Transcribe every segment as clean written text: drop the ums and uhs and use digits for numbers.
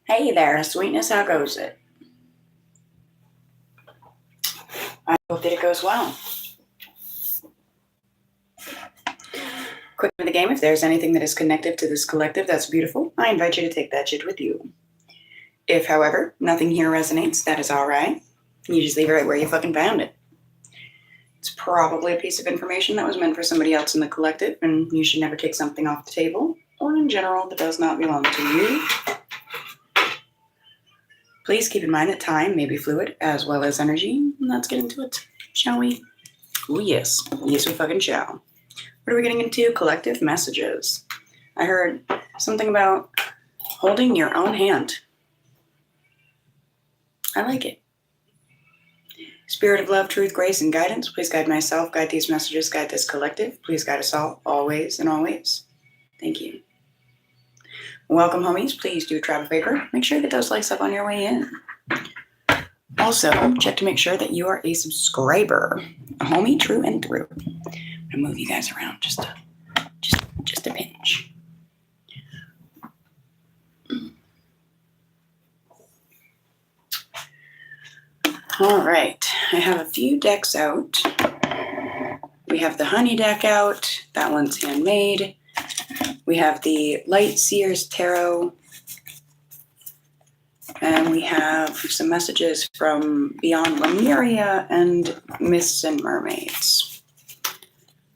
Hey there, sweetness, how goes it? I hope that it goes well. Quick to the game, if there's anything that is connected to this collective that's beautiful, I invite you to take that shit with you. If, however, nothing here resonates, that is alright. You just leave it right where you fucking found it. It's probably a piece of information that was meant for somebody else in the collective, and you should never take something off the table, or in general, that does not belong to you. Please keep in mind that time may be fluid as well as energy. Let's get into it, shall we? Oh, yes. Yes, we fucking shall. What are we getting into? Collective messages. I heard something about holding your own hand. I like it. Spirit of love, truth, grace, and guidance. Please guide myself, guide these messages, guide this collective. Please guide us all, always and always. Thank you. Welcome, homies. Please do try a favor. Make sure you get those likes up on your way in. Also, check to make sure that you are a subscriber. A homie, true and through. I'm gonna move you guys around just a pinch. All right, I have a few decks out. We have the Honey deck out. That one's handmade. We have the Light Seers Tarot. And we have some messages from Beyond Lemuria and Myths and Mermaids.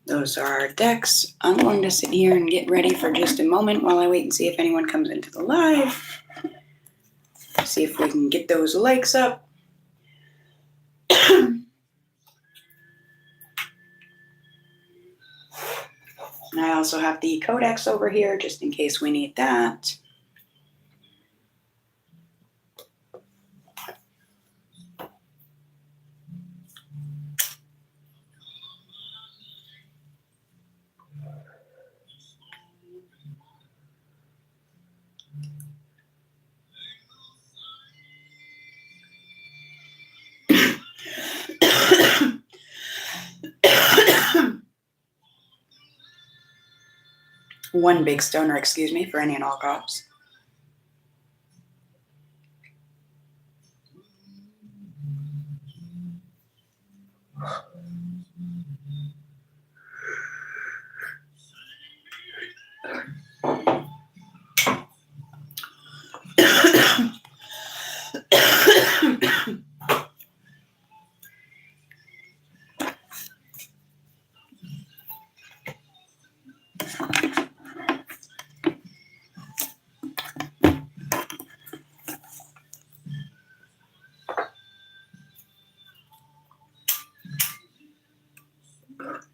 Those are our decks. I'm going to sit here and get ready for just a moment while I wait and see if anyone comes into the live. See if we can get those likes up. I also have the codex over here just in case we need that. One big stoner, excuse me, for any and all cops.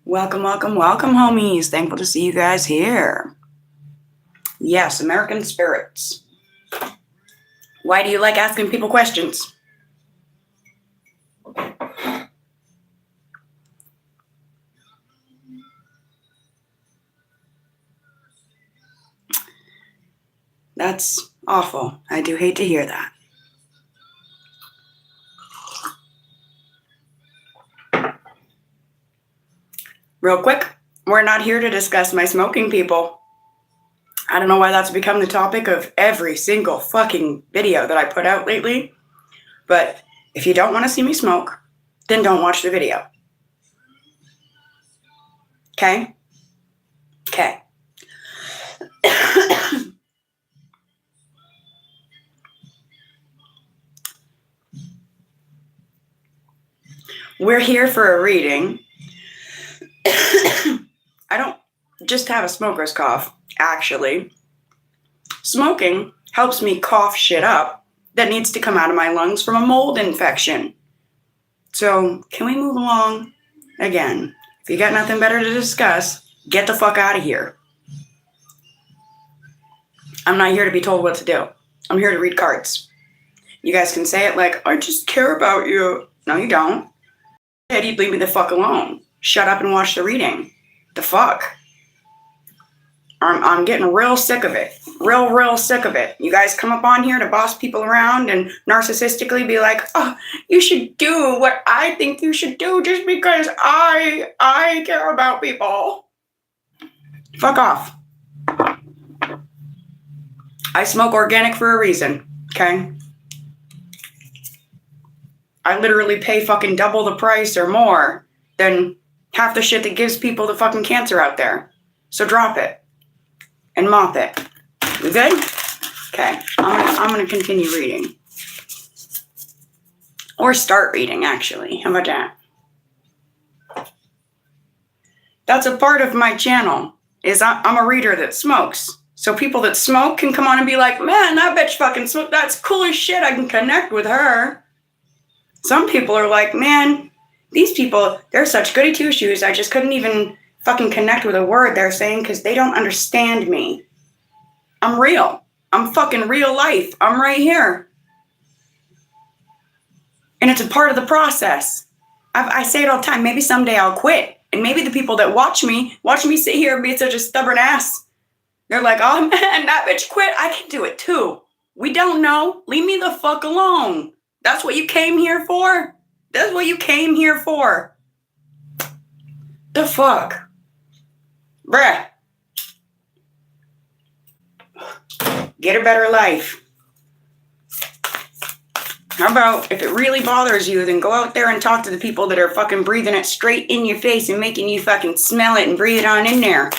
Welcome, welcome, welcome, homies. Thankful to see you guys here. Yes, American spirits. Why do you like asking people questions? That's awful. I do hate to hear that. Real quick, we're not here to discuss my smoking, people. I don't know why that's become the topic of every single fucking video that I put out lately. But if you don't want to see me smoke, then don't watch the video. Okay? Okay. We're here for a reading. I don't just have a smoker's cough, actually. Smoking helps me cough shit up that needs to come out of my lungs from a mold infection. So, can we move along? Again, if you got nothing better to discuss, get the fuck out of here. I'm not here to be told what to do. I'm here to read cards. You guys can say it like, I just care about you. No, you don't. You'd leave me the fuck alone. Shut up and watch the reading. The fuck? I'm getting real sick of it. Real sick of it. You guys come up on here to boss people around and narcissistically be like, oh, you should do what I think you should do just because I care about people. Fuck off. I smoke organic for a reason. Okay? I literally pay fucking double the price or more than half the shit that gives people the fucking cancer out there. So drop it and mop it. You good? Okay, I'm gonna continue reading. Or start reading, actually. How about that? That's a part of my channel, is I'm a reader that smokes. So people that smoke can come on and be like, man, that bitch fucking smoke, that's cool as shit, I can connect with her. Some people are like, man, these people, they're such goody two-shoes, I just couldn't even fucking connect with a word they're saying because they don't understand me. I'm real. I'm fucking real life. I'm right here. And it's a part of the process. I say it all the time. Maybe someday I'll quit. And maybe the people that watch me sit here and be such a stubborn ass. They're like, oh man, that bitch quit. I can do it too. We don't know. Leave me the fuck alone. That's what you came here for? That's what you came here for. The fuck? Bruh. Get a better life. How about if it really bothers you, then go out there and talk to the people that are fucking breathing it straight in your face and making you fucking smell it and breathe it on in there.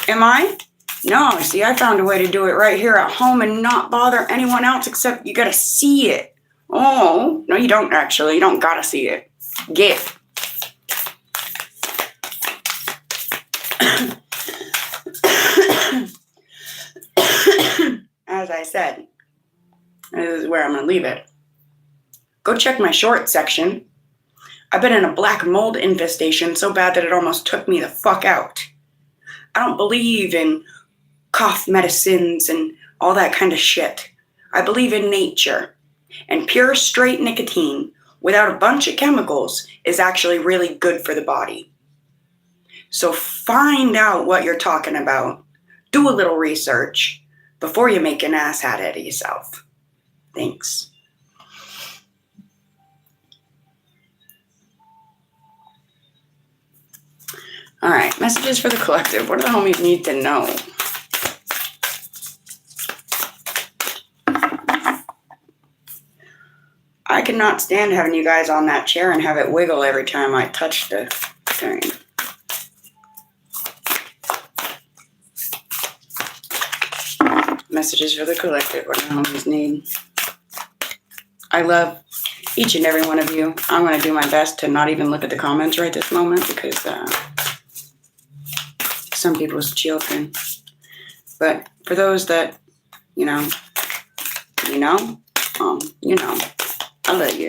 Am I? No, see, I found a way to do it right here at home and not bother anyone else except you gotta see it. Oh, no, you don't actually. You don't gotta see it. Get. As I said, this is where I'm gonna leave it. Go check my short section. I've been in a black mold infestation so bad that it almost took me the fuck out. I don't believe in cough medicines and all that kind of shit. I believe in nature. And pure straight nicotine without a bunch of chemicals is actually really good for the body. So find out what you're talking about. Do a little research before you make an asshat out of yourself. Thanks. All right, messages for the collective. What do the homies need to know? I cannot stand having you guys on that chair and have it wiggle every time I touch the thing. Messages for the collective. What do the homies need? I love each and every one of you. I'm going to do my best to not even look at the comments right this moment because some people's children. But for those that, you know, I love you.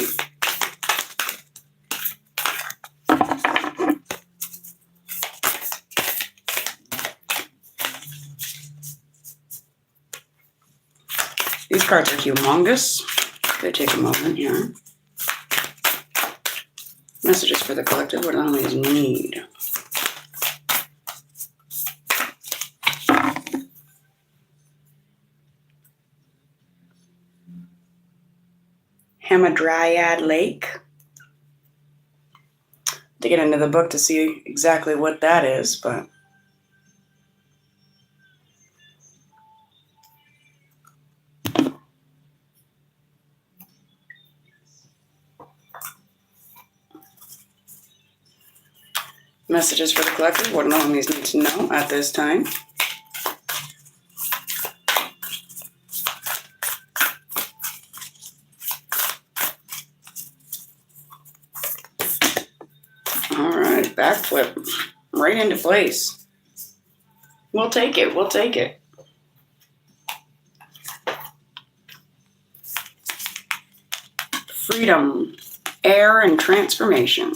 These cards are humongous. They take a moment here. Messages for the collective. What do the homies need? Hamadryad Lake. To get into the book to see exactly what that is, but messages for the collective. What do the homies need to know at this time? Backflip right into place. We'll take it. We'll take it. Freedom, air, and transformation.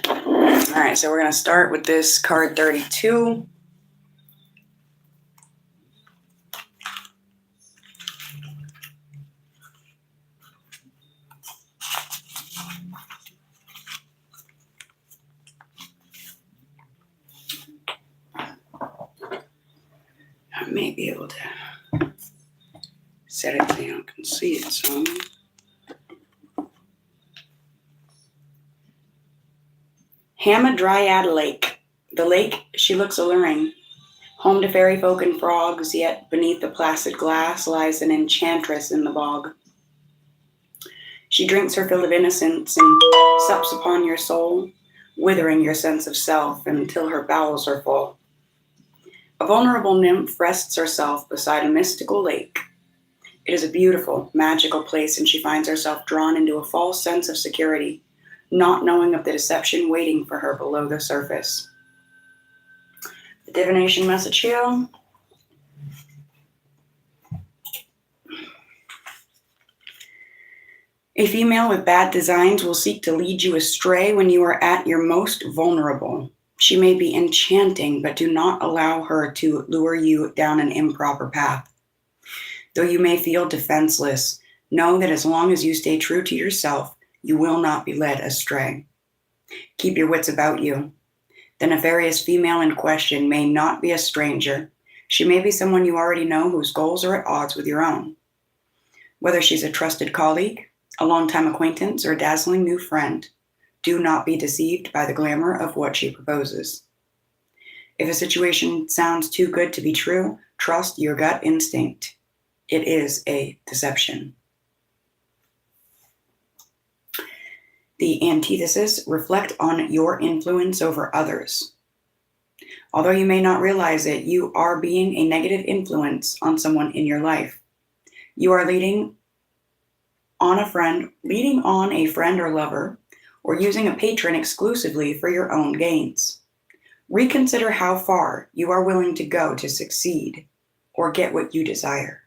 All right, so we're going to start with this card 32. I may be able to set it down. I can see it some. Hamadryad Lake. The lake, she looks alluring. Home to fairy folk and frogs, yet beneath the placid glass lies an enchantress in the bog. She drinks her fill of innocence and sups upon your soul, withering your sense of self until her bowels are full. A vulnerable nymph rests herself beside a mystical lake. It is a beautiful, magical place, and she finds herself drawn into a false sense of security, not knowing of the deception waiting for her below the surface. The divination message here. A female with bad designs will seek to lead you astray when you are at your most vulnerable. She may be enchanting, but do not allow her to lure you down an improper path. Though you may feel defenseless, know that as long as you stay true to yourself, you will not be led astray. Keep your wits about you. The nefarious female in question may not be a stranger. She may be someone you already know whose goals are at odds with your own. Whether she's a trusted colleague, a longtime acquaintance, or a dazzling new friend, do not be deceived by the glamour of what she proposes. If a situation sounds too good to be true, trust your gut instinct. It is a deception. The antithesis, reflect on your influence over others. Although you may not realize it, you are being a negative influence on someone in your life. You are leading on a friend or lover, or using a patron exclusively for your own gains. Reconsider how far you are willing to go to succeed or get what you desire.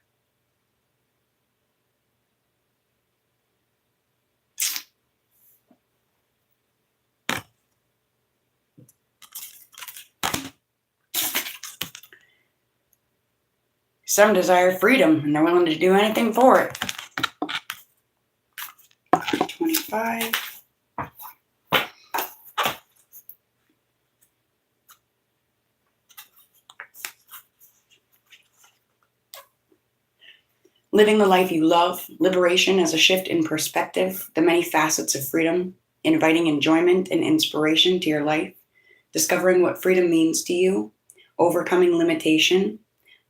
Some desire freedom and they're willing to do anything for it. 25. Living the life you love, liberation as a shift in perspective, the many facets of freedom, inviting enjoyment and inspiration to your life, discovering what freedom means to you, overcoming limitation,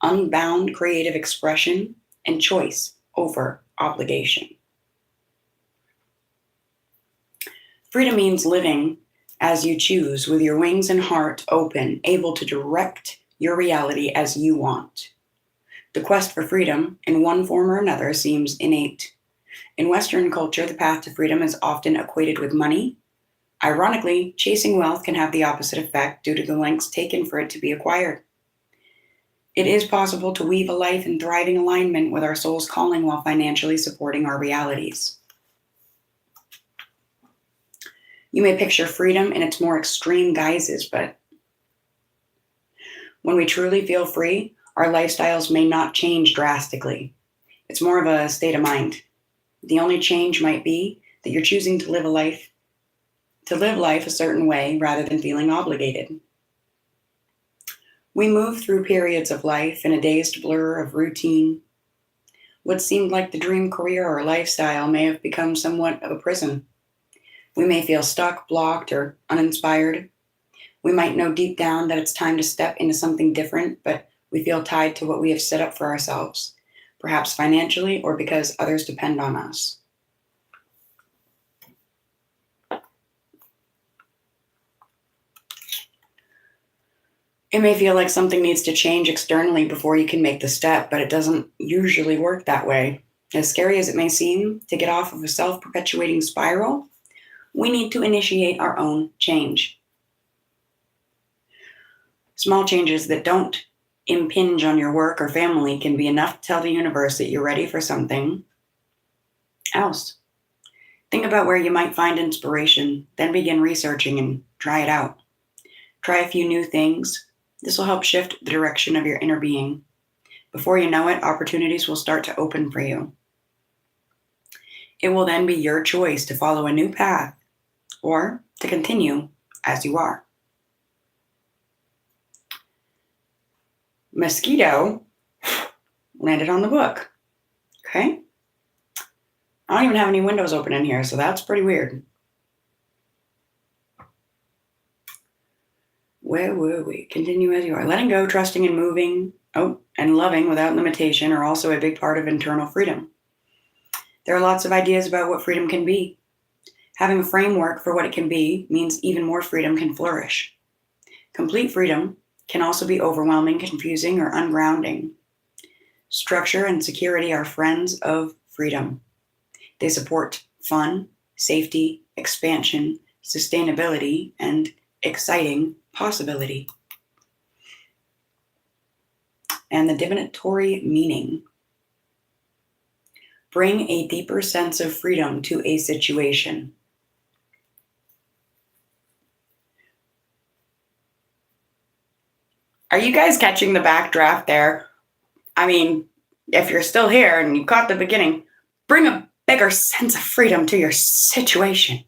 unbound creative expression, and choice over obligation. Freedom means living as you choose, with your wings and heart open, able to direct your reality as you want. The quest for freedom, in one form or another, seems innate. In Western culture, the path to freedom is often equated with money. Ironically, chasing wealth can have the opposite effect due to the lengths taken for it to be acquired. It is possible to weave a life in thriving alignment with our soul's calling while financially supporting our realities. You may picture freedom in its more extreme guises, but when we truly feel free, our lifestyles may not change drastically. It's more of a state of mind. The only change might be that you're choosing to live life a certain way rather than feeling obligated. We move through periods of life in a dazed blur of routine. What seemed like the dream career or lifestyle may have become somewhat of a prison. We may feel stuck, blocked, or uninspired. We might know deep down that it's time to step into something different, but we feel tied to what we have set up for ourselves, perhaps financially or because others depend on us. It may feel like something needs to change externally before you can make the step, but it doesn't usually work that way. As scary as it may seem, to get off of a self-perpetuating spiral, we need to initiate our own change. Small changes that don't impinge on your work or family can be enough to tell the universe that you're ready for something else. Think about where you might find inspiration, then begin researching and try it out. Try a few new things. This will help shift the direction of your inner being. Before you know it, opportunities will start to open for you. It will then be your choice to follow a new path or to continue as you are. Mosquito landed on the book. Okay. I don't even have any windows open in here, so that's pretty weird. Where were we? Continue as you are. Letting go, trusting, and moving, and loving without limitation are also a big part of internal freedom. There are lots of ideas about what freedom can be. Having a framework for what it can be means even more freedom can flourish. Complete freedom can also be overwhelming, confusing, or ungrounding. Structure and security are friends of freedom. They support fun, safety, expansion, sustainability, and exciting possibility. And the divinatory meaning. Bring a deeper sense of freedom to a situation. Are you guys catching the backdraft there? I mean, if you're still here and you caught the beginning, bring a bigger sense of freedom to your situation.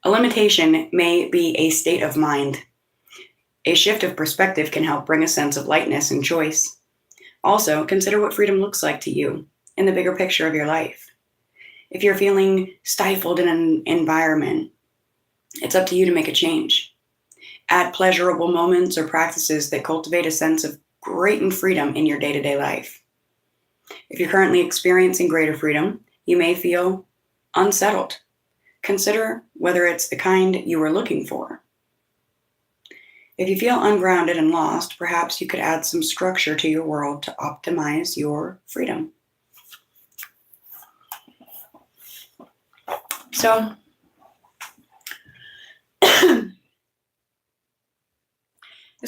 A limitation may be a state of mind. A shift of perspective can help bring a sense of lightness and choice. Also, consider what freedom looks like to you in the bigger picture of your life. If you're feeling stifled in an environment, it's up to you to make a change. Add pleasurable moments or practices that cultivate a sense of greater freedom in your day-to-day life. If you're currently experiencing greater freedom, you may feel unsettled. Consider whether it's the kind you were looking for. If you feel ungrounded and lost, perhaps you could add some structure to your world to optimize your freedom. So, this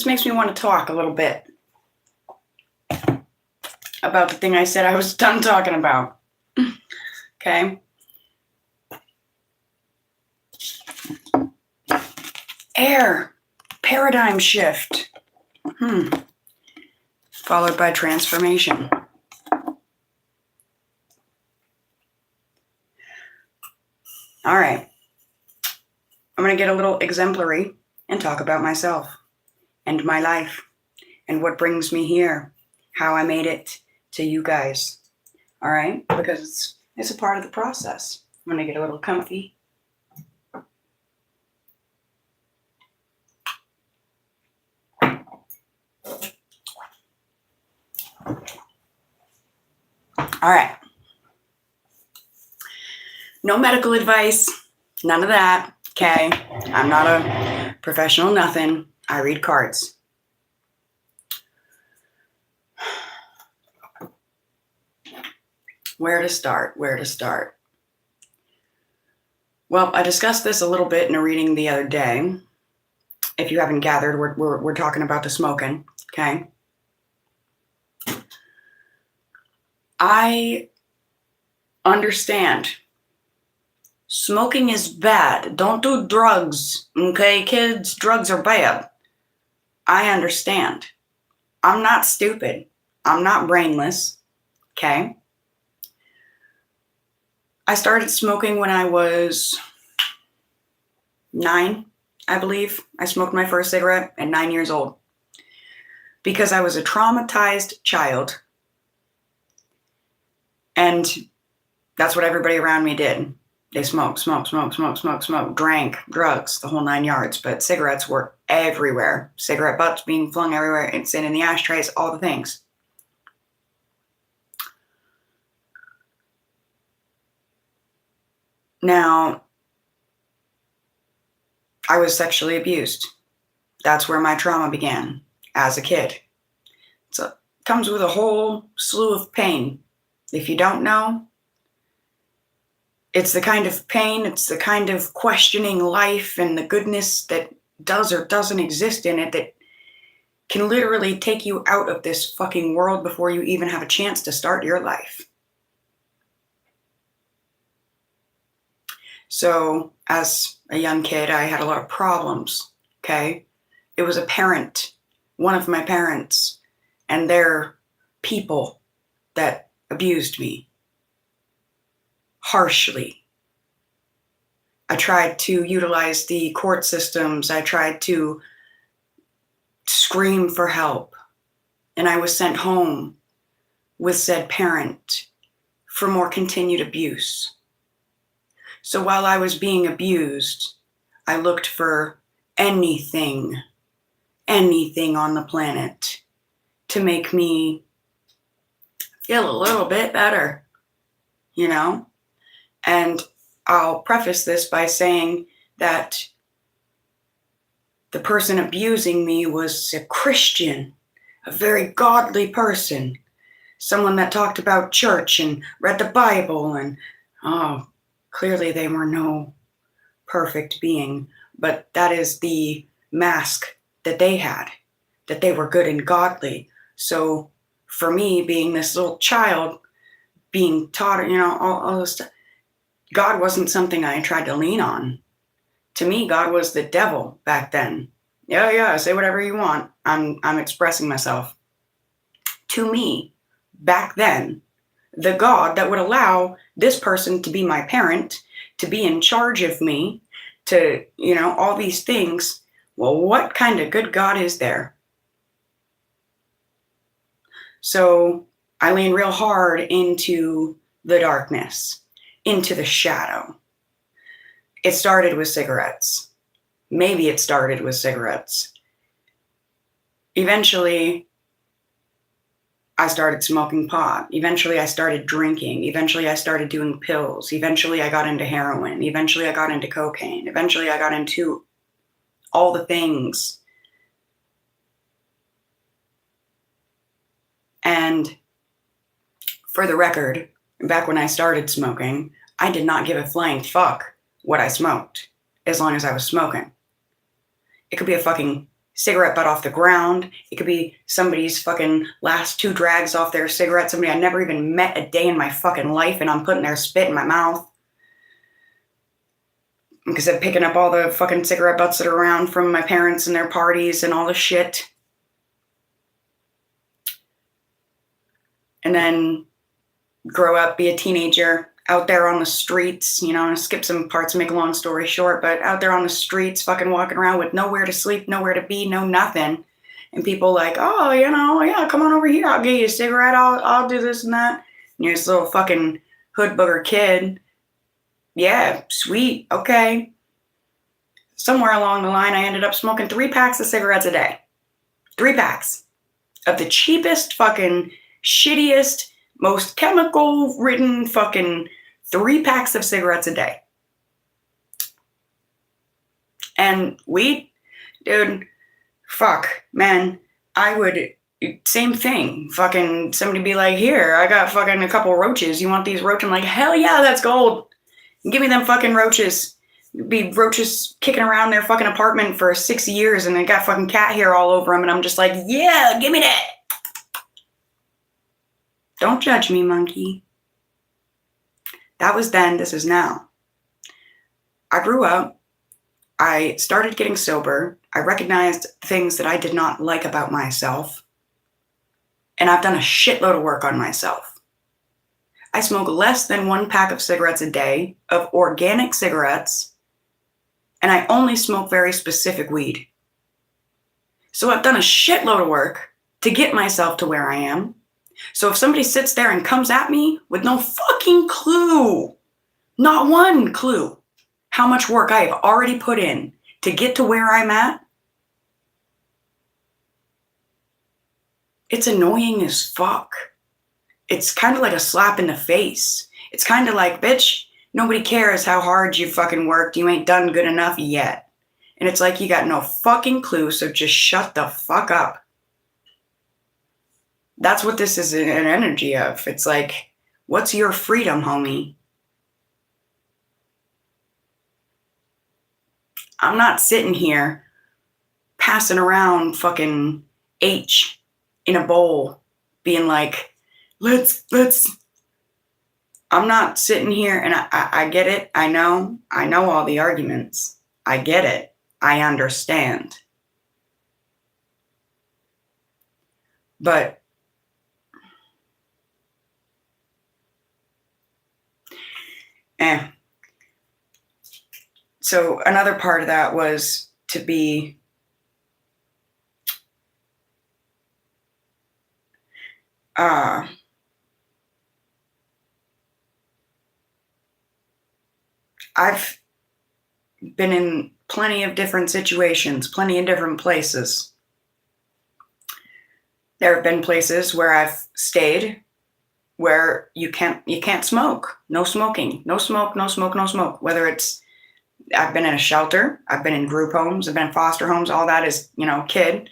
makes me want to talk a little bit about the thing I said I was done talking about. Okay? Air. Paradigm shift. Followed by transformation. All right. I'm going to get a little exemplary and talk about myself and my life and what brings me here, how I made it to you guys. All right? Because it's a part of the process. I'm going to get a little comfy. All right. No medical advice, none of that, okay? I'm not a professional, nothing. I read cards. Where to start? Well, I discussed this a little bit in a reading the other day. If you haven't gathered, we're talking about the smoking, okay? I understand. Smoking is bad. Don't do drugs, okay, kids? Drugs are bad. I understand. I'm not stupid. I'm not brainless, okay? I started smoking when I was 9, I believe. I smoked my first cigarette at 9 years old because I was a traumatized child. And that's what everybody around me did. They smoked, drank, drugs, the whole 9 yards. But cigarettes were everywhere. Cigarette butts being flung everywhere, and sitting in the ashtrays, all the things. Now, I was sexually abused. That's where my trauma began as a kid. So it comes with a whole slew of pain. If you don't know, it's the kind of pain, it's the kind of questioning life and the goodness that does or doesn't exist in it that can literally take you out of this fucking world before you even have a chance to start your life. So as a young kid, I had a lot of problems, okay? It was a parent, one of my parents, and their people that abused me harshly. I tried to utilize the court systems. I tried to scream for help. And I was sent home with said parent for more continued abuse. So while I was being abused, I looked for anything on the planet to make me feel a little bit better, you know? And I'll preface this by saying that the person abusing me was a Christian, a very godly person, someone that talked about church and read the Bible, and clearly they were no perfect being, but that is the mask that they had, that they were good and godly. So for me, being this little child, being taught, all this stuff, God wasn't something I tried to lean on. To me, God was the devil back then. Yeah, say whatever you want. I'm expressing myself. To me, back then, the God that would allow this person to be my parent, to be in charge of me, to, all these things. Well, what kind of good God is there? So I lean real hard into the darkness, into the shadow. It started with cigarettes. Maybe it started with cigarettes. Eventually, I started smoking pot. Eventually, I started drinking. Eventually, I started doing pills. Eventually, I got into heroin. Eventually, I got into cocaine. Eventually, I got into all the things. And for the record, back when I started smoking, I did not give a flying fuck what I smoked, as long as I was smoking. It could be a fucking cigarette butt off the ground. It could be somebody's fucking last 2 drags off their cigarette, somebody I never even met a day in my fucking life, and I'm putting their spit in my mouth. Because I'm picking up all the fucking cigarette butts that are around from my parents and their parties and all the shit. And then grow up, be a teenager, out there on the streets, skip some parts, make a long story short, but out there on the streets, fucking walking around with nowhere to sleep, nowhere to be, no nothing. And people like, oh, yeah, come on over here, I'll get you a cigarette, I'll do this and that. And you're this little fucking hood booger kid. Yeah, sweet, okay. Somewhere along the line, I ended up smoking 3 packs of cigarettes a day. 3 packs of the cheapest, fucking shittiest, most chemical-ridden fucking 3 packs of cigarettes a day. And weed, dude, fuck, man, I would, same thing. Fucking somebody be like, here, I got fucking a couple roaches. You want these roaches? I'm like, hell yeah, that's gold. Give me them fucking roaches. Be roaches kicking around their fucking apartment for 6 years and they got fucking cat hair all over them. And I'm just like, yeah, give me that. Don't judge me, monkey. That was then, this is now. I grew up. I started getting sober. I recognized things that I did not like about myself. And I've done a shitload of work on myself. I smoke less than 1 pack of cigarettes a day, of organic cigarettes, and I only smoke very specific weed. So I've done a shitload of work to get myself to where I am. So if somebody sits there and comes at me with no fucking clue, not one clue, how much work I have already put in to get to where I'm at, it's annoying as fuck. It's kind of like a slap in the face. It's kind of like, bitch, nobody cares how hard you fucking worked. You ain't done good enough yet. And it's like you got no fucking clue, so just shut the fuck up. That's what this is an energy of. It's like, what's your freedom, homie? I'm not sitting here passing around fucking H in a bowl being like, let's, I'm not sitting here, and I get it. I know all the arguments. I get it. I understand. But so another part of that was to be I've been in plenty of different situations, plenty of different places. There have been places where I've stayed where you can't smoke. No smoking. No smoke, no smoke, no smoke. Whether it's, I've been in a shelter, I've been in group homes, I've been in foster homes, all that is, kid.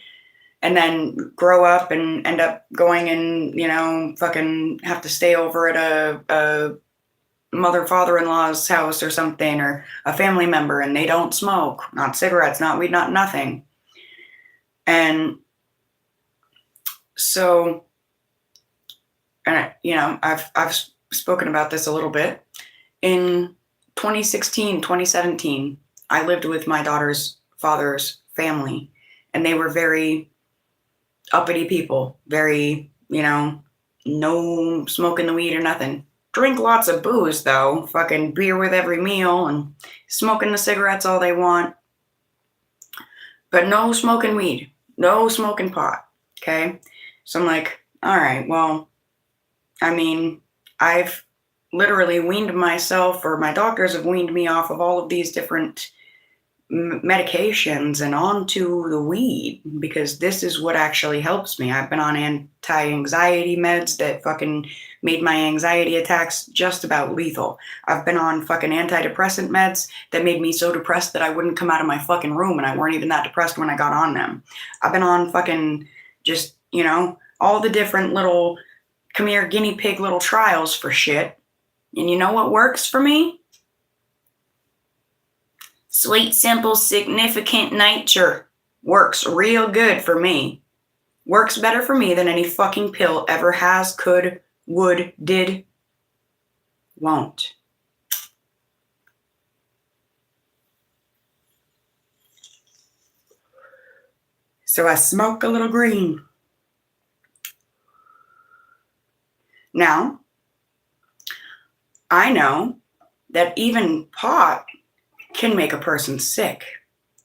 And then grow up and end up going and, fucking have to stay over at a father-in-law's house or something, or a family member, and they don't smoke, not cigarettes, not weed, not nothing. And so, I've spoken about this a little bit. In 2016, 2017, I lived with my daughter's father's family, and they were very uppity people, very, no smoking the weed or nothing. Drink lots of booze, though. Fucking beer with every meal and smoking the cigarettes all they want. But no smoking weed. No smoking pot. Okay? So I'm like, all right, well, I mean, I've literally weaned myself, or my doctors have weaned me off of all of these different medications and onto the weed, because this is what actually helps me. I've been on anti-anxiety meds that fucking made my anxiety attacks just about lethal. I've been on fucking antidepressant meds that made me so depressed that I wouldn't come out of my fucking room, and I weren't even that depressed when I got on them. I've been on fucking just, all the different little come here guinea pig little trials for shit. And you know what works for me? Sweet, simple, significant nature works real good for me. Works better for me than any fucking pill ever has, could, would, did, won't. So I smoke a little green. Now, I know that even pot can make a person sick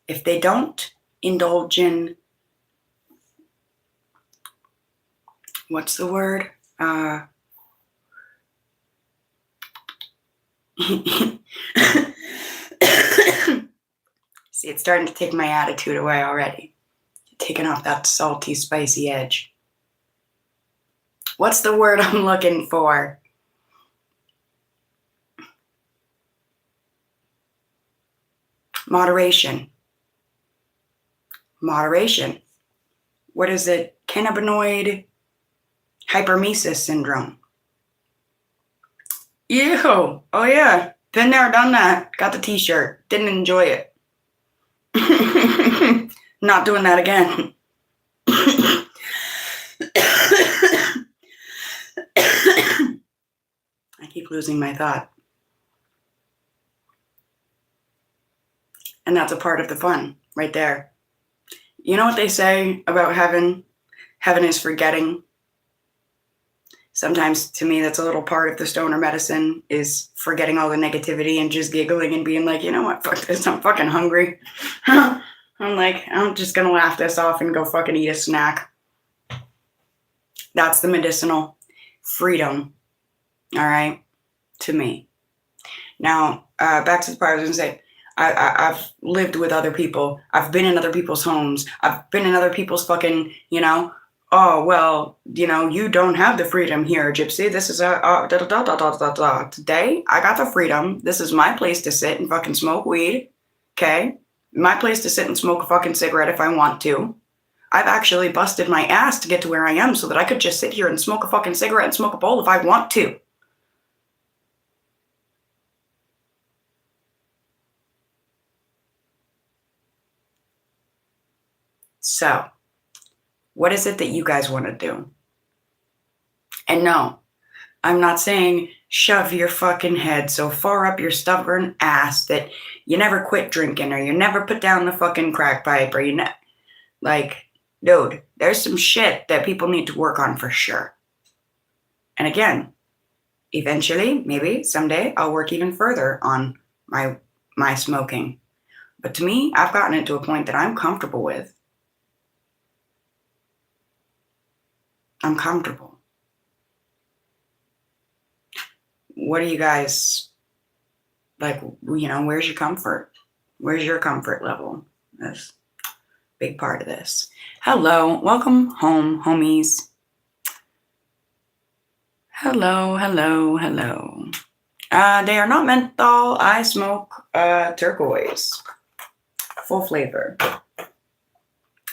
if they don't indulge in, what's the word? See, it's starting to take my attitude away already. Taking off that salty, spicy edge. What's the word I'm looking for? Moderation. Moderation. What is it? Cannabinoid hypermesis syndrome. Ew. Oh yeah. Been there, done that. Got the t-shirt. Didn't enjoy it. Not doing that again. I keep losing my thought. And that's a part of the fun right there. You know what they say about heaven? Heaven is forgetting. Sometimes, to me, that's a little part of the stoner medicine, is forgetting all the negativity and just giggling and being like, you know what, fuck this, I'm fucking hungry. I'm like, I'm just gonna laugh this off and go fucking eat a snack. That's the medicinal freedom, all right, to me. Now, back to the part I was gonna say. I've lived with other people. I've been in other people's homes. I've been in other people's fucking, oh, well, you don't have the freedom here, Gypsy. This is Today, I got the freedom. This is my place to sit and fucking smoke weed, okay? My place to sit and smoke a fucking cigarette if I want to. I've actually busted my ass to get to where I am so that I could just sit here and smoke a fucking cigarette and smoke a bowl if I want to. So, what is it that you guys want to do? And no, I'm not saying shove your fucking head so far up your stubborn ass that you never quit drinking, or you never put down the fucking crack pipe, or dude, there's some shit that people need to work on for sure. And again, eventually, maybe someday, I'll work even further on my smoking. But to me, I've gotten it to a point that I'm comfortable with. I'm comfortable. What are you guys, where's your comfort? Where's your comfort level? That's a big part of this. Hello, welcome home, homies. Hello, hello, hello. They are not menthol. I smoke turquoise. Full flavor.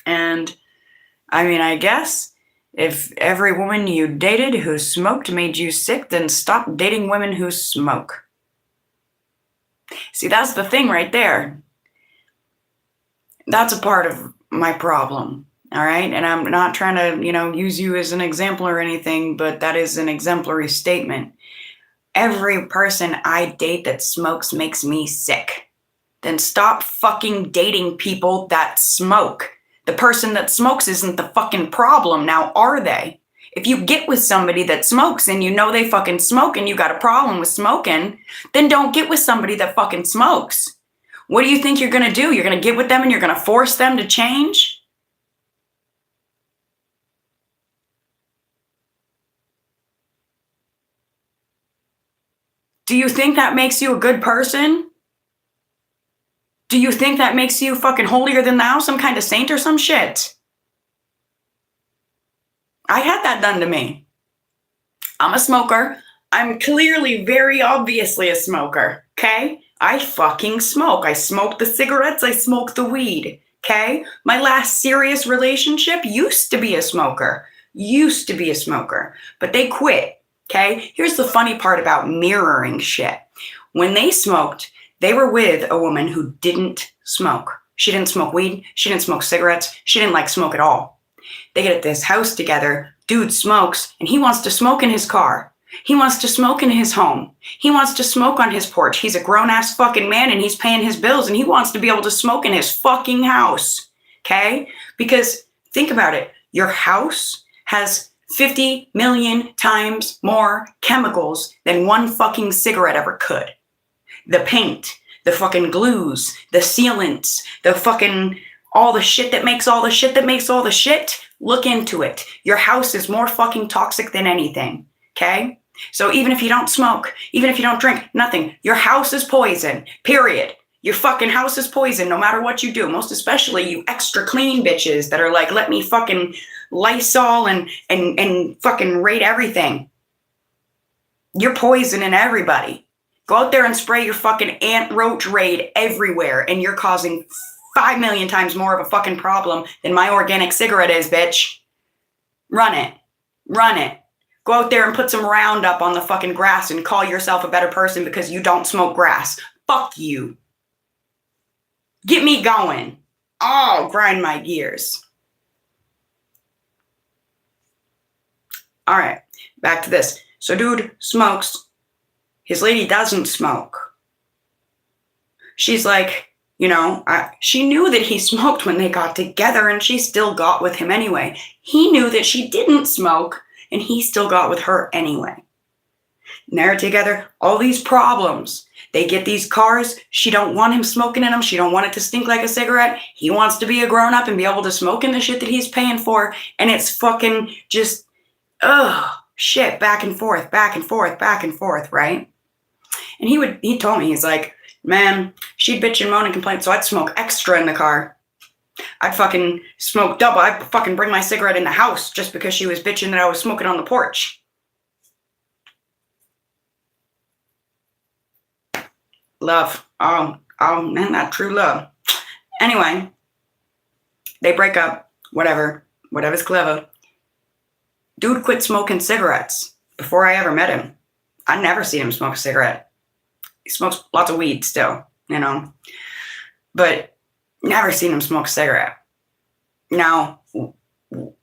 And I mean, I guess if every woman you dated who smoked made you sick, then stop dating women who smoke. See, that's the thing right there. That's a part of my problem. All right. And I'm not trying to, use you as an example or anything, but that is an exemplary statement. Every person I date that smokes makes me sick. Then stop fucking dating people that smoke. The person that smokes isn't the fucking problem now, are they? If you get with somebody that smokes and you know they fucking smoke and you got a problem with smoking, then don't get with somebody that fucking smokes. What do you think you're gonna do? You're gonna get with them and you're gonna force them to change? Do you think that makes you a good person? Do you think that makes you fucking holier than thou, some kind of saint or some shit? I had that done to me. I'm a smoker. I'm clearly, very obviously a smoker, okay? I fucking smoke. I smoke the cigarettes. I smoke the weed, okay? My last serious relationship used to be a smoker. But they quit. Okay, here's the funny part about mirroring shit. When they smoked, they were with a woman who didn't smoke. She didn't smoke weed. She didn't smoke cigarettes. She didn't like smoke at all. They get at this house together. Dude smokes, and he wants to smoke in his car. He wants to smoke in his home. He wants to smoke on his porch. He's a grown-ass fucking man, and he's paying his bills, and he wants to be able to smoke in his fucking house. Okay? Because think about it. Your house has 50 million times more chemicals than one fucking cigarette ever could. The paint, the fucking glues, the sealants, the fucking, all the shit that makes all the shit that makes all the shit, look into it. Your house is more fucking toxic than anything, okay? So even if you don't smoke, even if you don't drink, nothing, your house is poison, period. Your fucking house is poison no matter what you do, most especially you extra clean bitches that are like, let me fucking Lysol and fucking rate everything. You're poisoning everybody. Go out there and spray your fucking ant roach raid everywhere, and you're causing 5 million times more of a fucking problem than my organic cigarette is, bitch. Run it. Go out there and put some Roundup on the fucking grass and call yourself a better person because you don't smoke grass. Fuck you. Get me going. Oh, grind my gears. All right, back to this. So dude smokes. His lady doesn't smoke. She's like, she knew that he smoked when they got together and she still got with him anyway. He knew that she didn't smoke and he still got with her anyway. And they're together, all these problems. They get these cars. She don't want him smoking in them. She don't want it to stink like a cigarette. He wants to be a grown-up and be able to smoke in the shit that he's paying for. And it's fucking just, shit, back and forth, right? And he told me, he's like, man, she'd bitch and moan and complain, so I'd smoke extra in the car. I'd fucking smoke double. I'd fucking bring my cigarette in the house just because she was bitching that I was smoking on the porch. Love. Oh man, that true love. Anyway, they break up, whatever's clever. Dude quit smoking cigarettes before I ever met him. I never seen him smoke a cigarette. He smokes lots of weed still, but never seen him smoke a cigarette. Now,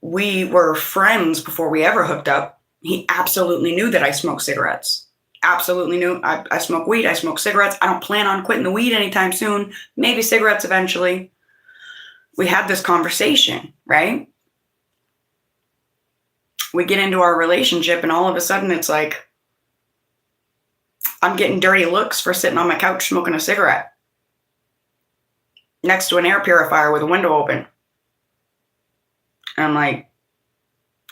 we were friends before we ever hooked up. He absolutely knew that I smoked cigarettes. Absolutely knew. I smoke weed. I smoke cigarettes. I don't plan on quitting the weed anytime soon. Maybe cigarettes eventually. We had this conversation, right? We get into our relationship and all of a sudden it's like, I'm getting dirty looks for sitting on my couch smoking a cigarette next to an air purifier with a window open. And I'm like,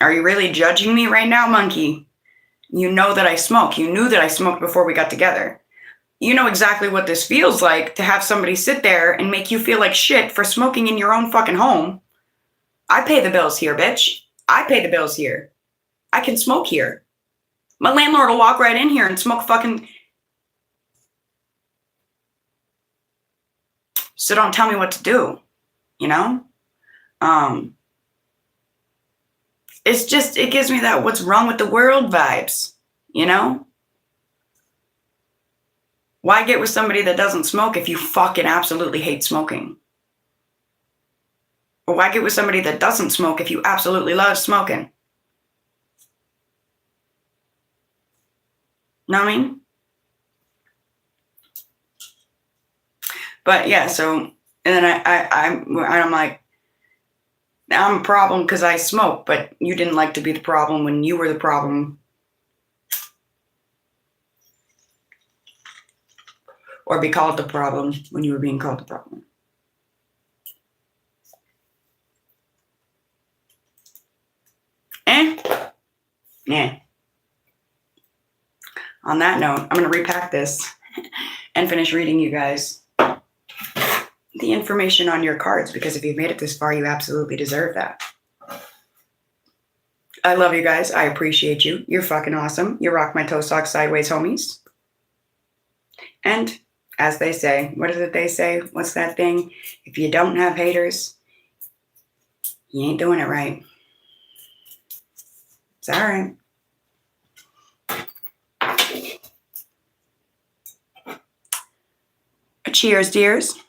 are you really judging me right now, monkey? You know that I smoke. You knew that I smoked before we got together. You know exactly what this feels like to have somebody sit there and make you feel like shit for smoking in your own fucking home. I pay the bills here, bitch. I pay the bills here. I can smoke here. My landlord will walk right in here and smoke fucking... So don't tell me what to do, you know? It's just, it gives me that what's wrong with the world vibes, you know? Why get with somebody that doesn't smoke if you fucking absolutely hate smoking? Or why get with somebody that doesn't smoke if you absolutely love smoking? Know what I mean? But yeah, so, and then I'm like, I'm a problem because I smoke, but you didn't like to be the problem when you were the problem. Or be called the problem when you were being called the problem. Yeah. On that note, I'm going to repack this and finish reading you guys the information on your cards, because if you've made it this far, you absolutely deserve that. I love you guys. I appreciate you. You're fucking awesome. You rock my toe socks sideways, homies. And as they say, what is it they say? What's that thing? If you don't have haters, you ain't doing it right. It's all right. Cheers, dears.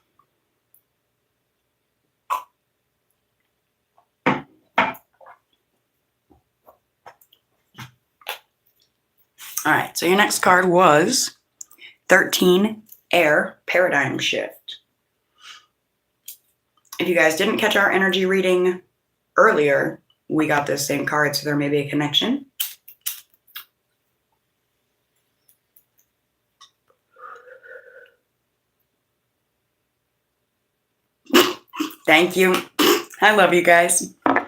All right, so your next card was 13 Air Paradigm Shift. If you guys didn't catch our energy reading earlier, we got this same card, so there may be a connection. Thank you. I love you guys. All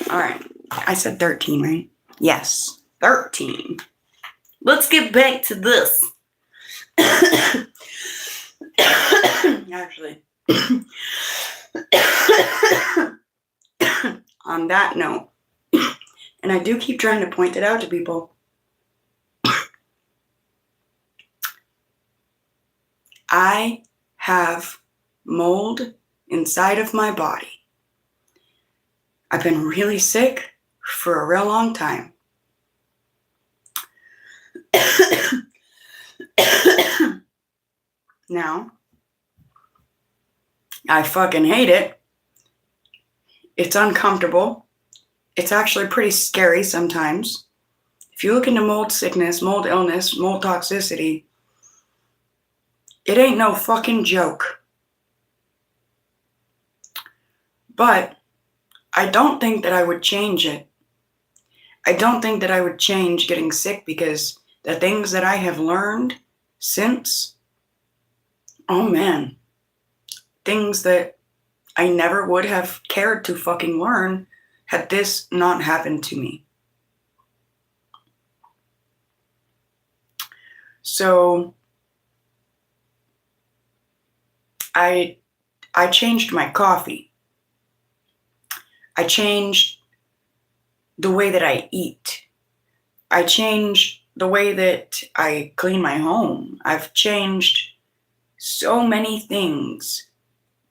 right, I said 13, right? Yes, 13. Let's get back to this. Actually, on that note, and I do keep trying to point it out to people, I have mold inside of my body. I've been really sick for a real long time. Now, I fucking hate it. It's uncomfortable. It's actually pretty scary sometimes. If you look into mold sickness, mold illness, mold toxicity, it ain't no fucking joke. But I don't think that I would change it. I don't think that I would change getting sick, because the things that I have learned since, oh man, things that I never would have cared to fucking learn had this not happened to me. So I changed my coffee. I changed the way that I eat. I changed the way that I clean my home. I've changed so many things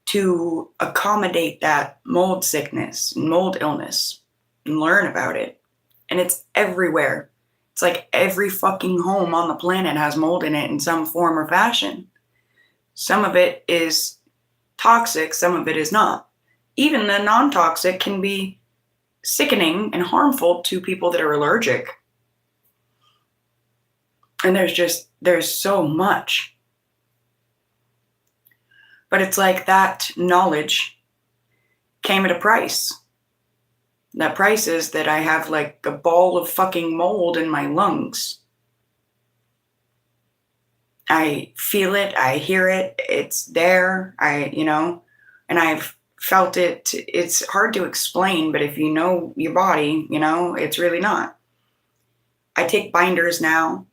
to accommodate that mold sickness, mold illness, and learn about it. And it's everywhere. It's like every fucking home on the planet has mold in it in some form or fashion. Some of it is toxic, some of it is not. Even the non-toxic can be sickening and harmful to people that are allergic. And there's so much. But it's like that knowledge came at a price. That price is that I have like a ball of fucking mold in my lungs. I feel it, I hear it, it's there, and I've felt it. It's hard to explain, but if you know your body, it's really not. I take binders now.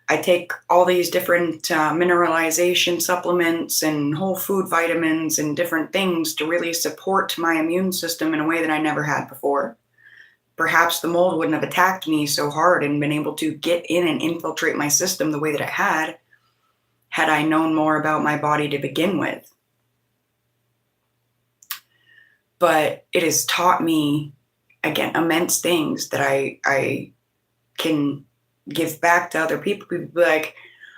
I take all these different mineralization supplements and whole food vitamins and different things to really support my immune system in a way that I never had before. Perhaps the mold wouldn't have attacked me so hard and been able to get in and infiltrate my system the way that it had I known more about my body to begin with. But it has taught me, again, immense things that I can give back to other people. People be like,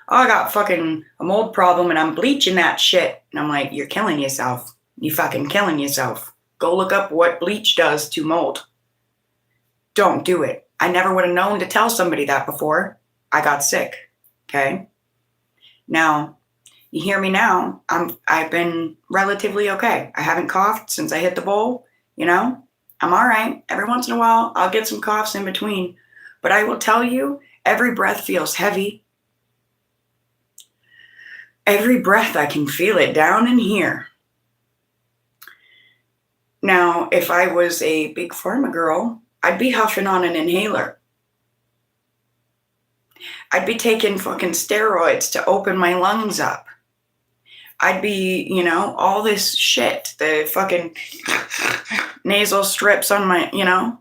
oh, I got fucking a mold problem and I'm bleaching that shit. And I'm like, you're killing yourself. You fucking killing yourself. Go look up what bleach does to mold. Don't do it. I never would have known to tell somebody that before I got sick. Okay? Now, you hear me now. I've been relatively okay. I haven't coughed since I hit the bowl, you know? I'm all right. Every once in a while, I'll get some coughs in between. But I will tell you, every breath feels heavy. Every breath, I can feel it down in here. Now, if I was a big pharma girl, I'd be huffing on an inhaler. I'd be taking fucking steroids to open my lungs up. I'd be, you know, all this shit, the fucking nasal strips on my, you know.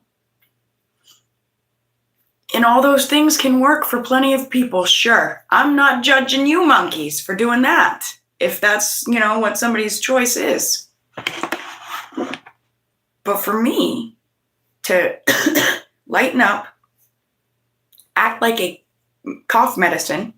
And all those things can work for plenty of people, sure. I'm not judging you monkeys for doing that, if that's, you know, what somebody's choice is. But for me to lighten up, act like a cough medicine,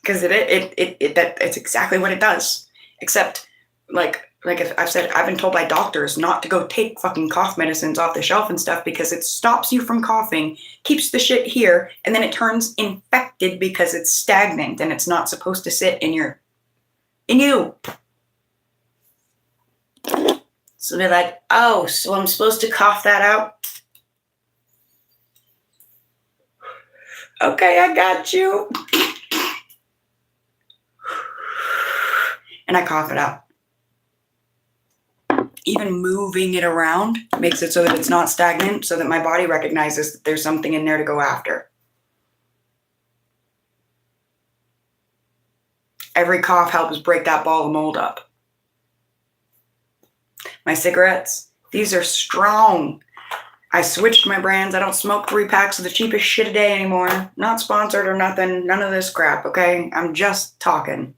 because it's exactly what it does. Except, like if I've said, I've been told by doctors not to go take fucking cough medicines off the shelf and stuff because it stops you from coughing, keeps the shit here, and then it turns infected because it's stagnant and it's not supposed to sit in you. So they're like, oh, so I'm supposed to cough that out? Okay, I got you. And I cough it out. Even moving it around makes it so that it's not stagnant, so that my body recognizes that there's something in there to go after. Every cough helps break that ball of mold up. My cigarettes, these are strong. I switched my brands. I don't smoke 3 packs of the cheapest shit a day anymore. Not sponsored or nothing. None of this crap, okay? I'm just talking.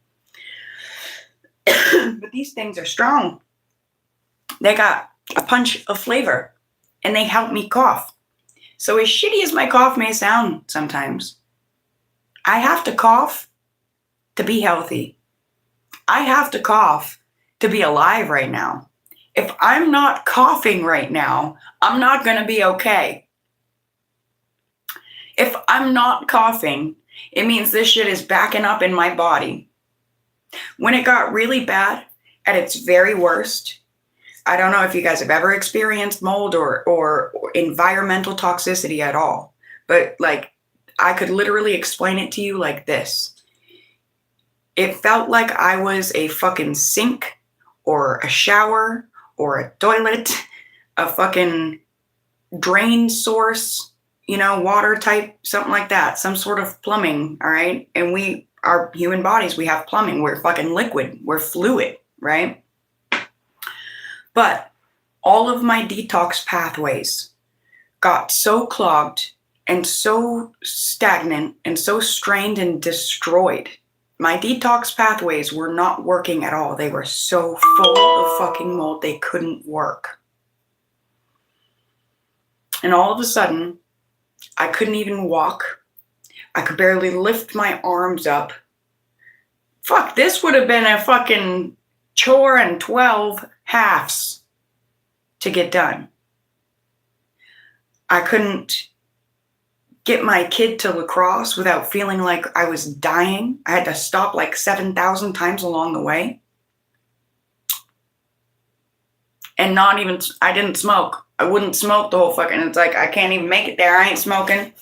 But these things are strong. They got a punch of flavor, and they help me cough. So as shitty as my cough may sound sometimes, I have to cough to be healthy. I have to cough to be alive right now. If I'm not coughing right now, I'm not going to be okay. If I'm not coughing, it means this shit is backing up in my body. When it got really bad, at its very worst, I don't know if you guys have ever experienced mold or environmental toxicity at all, but like I could literally explain it to you like this. It felt like I was a fucking sink or a shower or a toilet, a fucking drain source, you know, water type, something like that, some sort of plumbing, all right? And our human bodies, we have plumbing. We're fucking liquid. We're fluid, right? But all of my detox pathways got so clogged and so stagnant and so strained and destroyed. My detox pathways were not working at all. They were so full of fucking mold, they couldn't work. And all of a sudden, I couldn't even walk. I could barely lift my arms up. Fuck, this would have been a fucking chore and 12 halves to get done. I couldn't get my kid to lacrosse without feeling like I was dying. I had to stop like 7,000 times along the way. And I didn't smoke. I wouldn't smoke the whole fucking, it's like, I can't even make it there. I ain't smoking.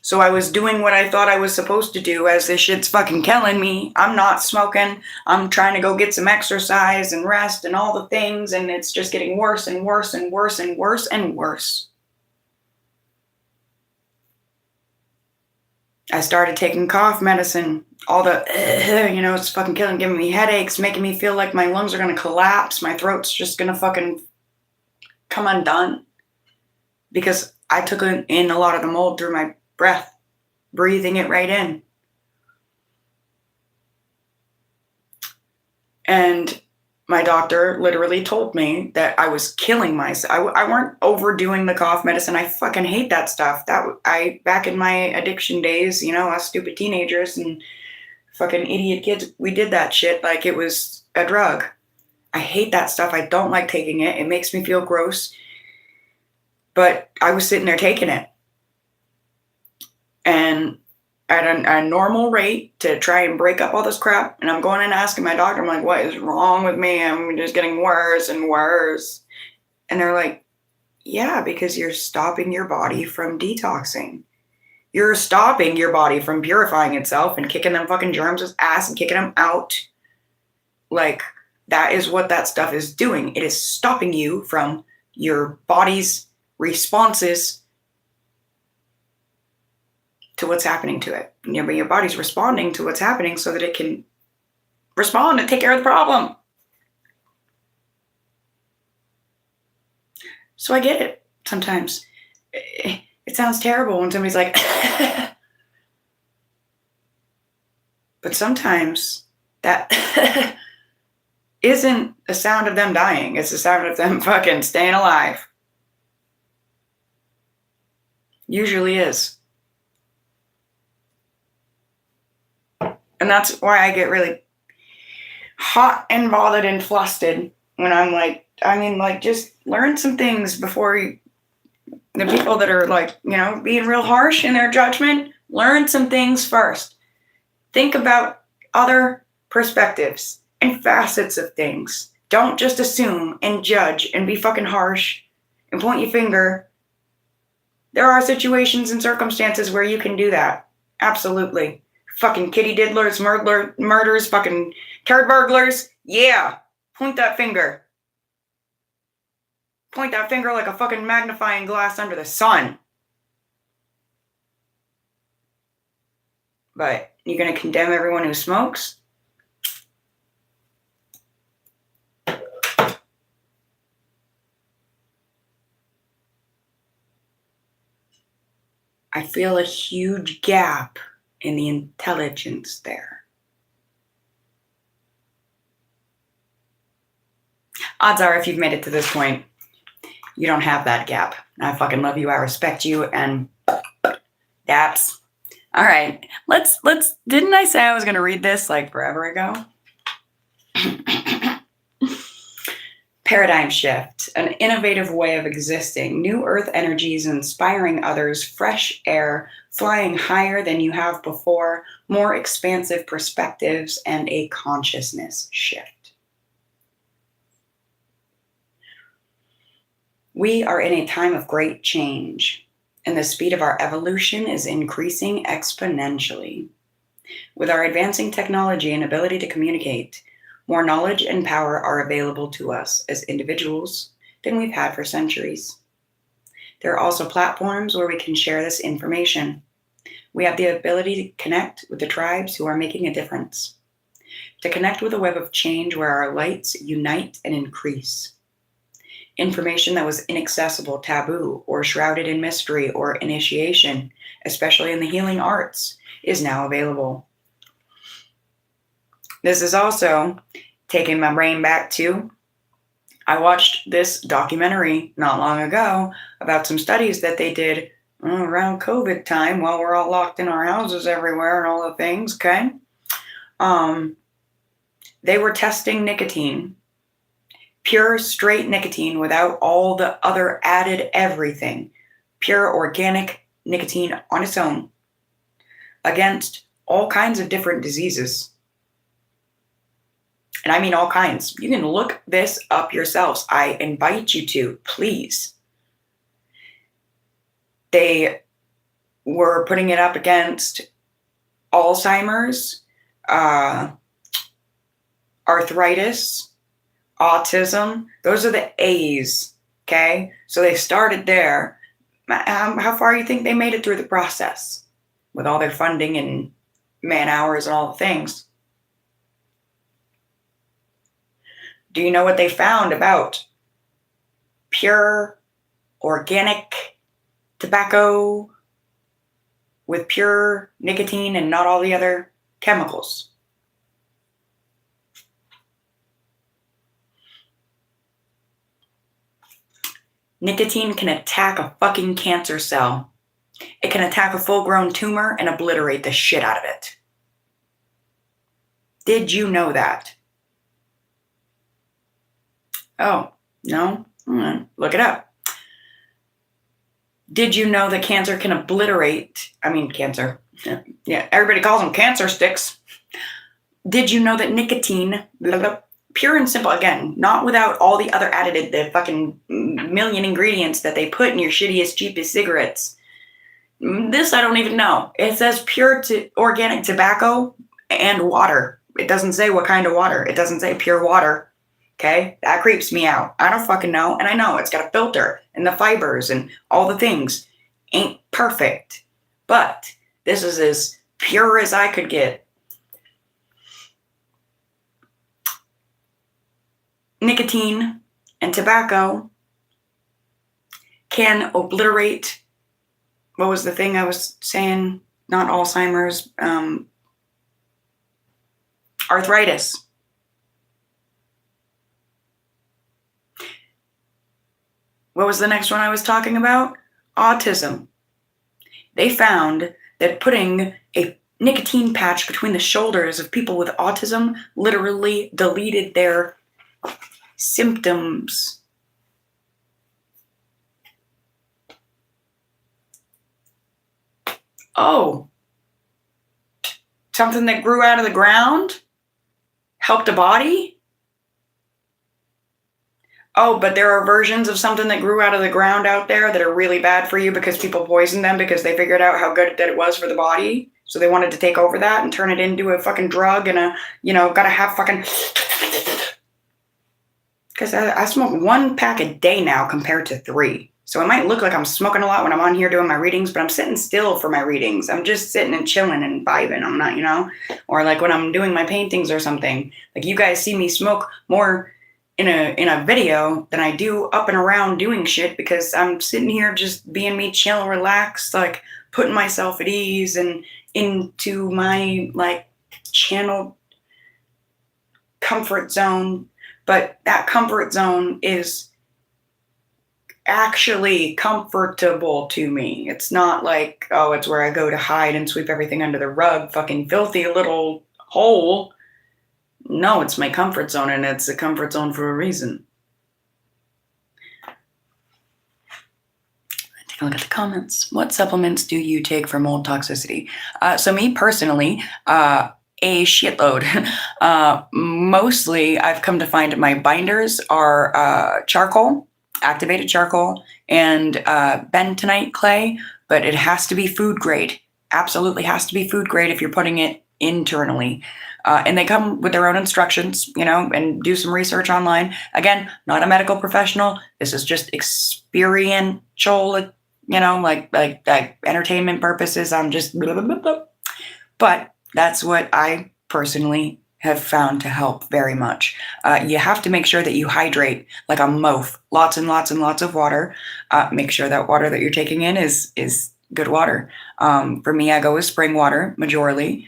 So I was doing what I thought I was supposed to do as this shit's fucking killing me. I'm not smoking. I'm trying to go get some exercise and rest and all the things. And it's just getting worse and worse and worse and worse and worse. I started taking cough medicine. All the, it's fucking killing, giving me headaches, making me feel like my lungs are going to collapse. My throat's just going to fucking come undone. Because I took in a lot of the mold through my breath, breathing it right in. And my doctor literally told me that I was killing myself. I weren't overdoing the cough medicine. I fucking hate that stuff. Back in my addiction days, us stupid teenagers and fucking idiot kids, we did that shit like it was a drug. I hate that stuff. I don't like taking it. It makes me feel gross. But I was sitting there taking it. And at a normal rate to try and break up all this crap. And I'm going and asking my doctor, I'm like, what is wrong with me? I'm just getting worse and worse. And they're like, yeah, because you're stopping your body from detoxing. You're stopping your body from purifying itself and kicking them fucking germs' ass and kicking them out. Like, that is what that stuff is doing. It is stopping you from your body's responses to what's happening to it. Your body's responding to what's happening so that it can respond and take care of the problem. So I get it sometimes. It sounds terrible when somebody's like, but sometimes that isn't the sound of them dying. It's the sound of them fucking staying alive. Usually is. And that's why I get really hot and bothered and flustered when I'm like, just learn some things before the people that are like, being real harsh in their judgment, learn some things first. Think about other perspectives and facets of things. Don't just assume and judge and be fucking harsh and point your finger. There are situations and circumstances where you can do that. Absolutely. Fucking kitty diddlers, murders, fucking turd burglars. Yeah. Point that finger. Point that finger like a fucking magnifying glass under the sun. But you're going to condemn everyone who smokes? I feel a huge gap in the intelligence there. Odds are, if you've made it to this point, you don't have that gap. I fucking love you. I respect you. And daps. All right. Let's, didn't I say I was going to read this like forever ago? Paradigm shift, an innovative way of existing, new earth energies inspiring others, fresh air, flying higher than you have before, more expansive perspectives, and a consciousness shift. We are in a time of great change, and the speed of our evolution is increasing exponentially. With our advancing technology and ability to communicate, more knowledge and power are available to us as individuals than we've had for centuries. There are also platforms where we can share this information. We have the ability to connect with the tribes who are making a difference, to connect with a web of change where our lights unite and increase. Information that was inaccessible, taboo, or shrouded in mystery or initiation, especially in the healing arts, is now available. This is also taking my brain back to, I watched this documentary not long ago about some studies that they did around COVID time while we're all locked in our houses everywhere and all the things, okay? They were testing nicotine, pure straight nicotine without all the other added everything, pure organic nicotine on its own, against all kinds of different diseases. And I mean all kinds. You can look this up yourselves. I invite you to, please. They were putting it up against Alzheimer's, arthritis, autism. Those are the A's, okay? So they started there. How far do you think they made it through the process? with all their funding and man hours and all the things. Do you know what they found about pure organic tobacco with pure nicotine and not all the other chemicals? Nicotine can attack a fucking cancer cell. It can attack a full-grown tumor and obliterate the shit out of it. Did you know that? Oh, no? Look it up. Did you know that cancer can obliterate, cancer. Yeah, everybody calls them cancer sticks. Did you know that nicotine, pure and simple, again, not without all the other added, the fucking million ingredients that they put in your shittiest, cheapest cigarettes. This I don't even know. It says pure organic tobacco and water. It doesn't say what kind of water. It doesn't say pure water. Okay? That creeps me out. I don't fucking know. And I know it's got a filter and the fibers and all the things. Ain't perfect. But this is as pure as I could get. Nicotine and tobacco can obliterate, what was the thing I was saying? Not Alzheimer's, arthritis. What was the next one I was talking about? Autism. They found that putting a nicotine patch between the shoulders of people with autism literally deleted their symptoms. Oh, something that grew out of the ground helped a body? Oh, but there are versions of something that grew out of the ground out there that are really bad for you because people poisoned them because they figured out how good that it was for the body. So they wanted to take over that and turn it into a fucking drug and gotta have fucking... Because I smoke 1 pack a day now compared to 3. So it might look like I'm smoking a lot when I'm on here doing my readings, but I'm sitting still for my readings. I'm just sitting and chilling and vibing. I'm not, or like when I'm doing my paintings or something. Like you guys see me smoke more in a video than I do up and around doing shit because I'm sitting here just being me, chill, relaxed, like putting myself at ease and into my like channel comfort zone. But that comfort zone is actually comfortable to me. It's not like, oh, it's where I go to hide and sweep everything under the rug, fucking filthy little hole. No, it's my comfort zone, and it's a comfort zone for a reason. Take a look at the comments. What supplements do you take for mold toxicity? So me personally, a shitload. Mostly, I've come to find my binders are charcoal, activated charcoal, and bentonite clay, but it has to be food grade. Absolutely has to be food grade if you're putting it internally. And they come with their own instructions, and do some research online. Again, not a medical professional. This is just experiential, like entertainment purposes. I'm just blah, blah, blah, blah. But that's what I personally have found to help very much. You have to make sure that you hydrate like a moaf. Lots and lots and lots of water. Make sure that water that you're taking in is good water. For me, I go with spring water majorly.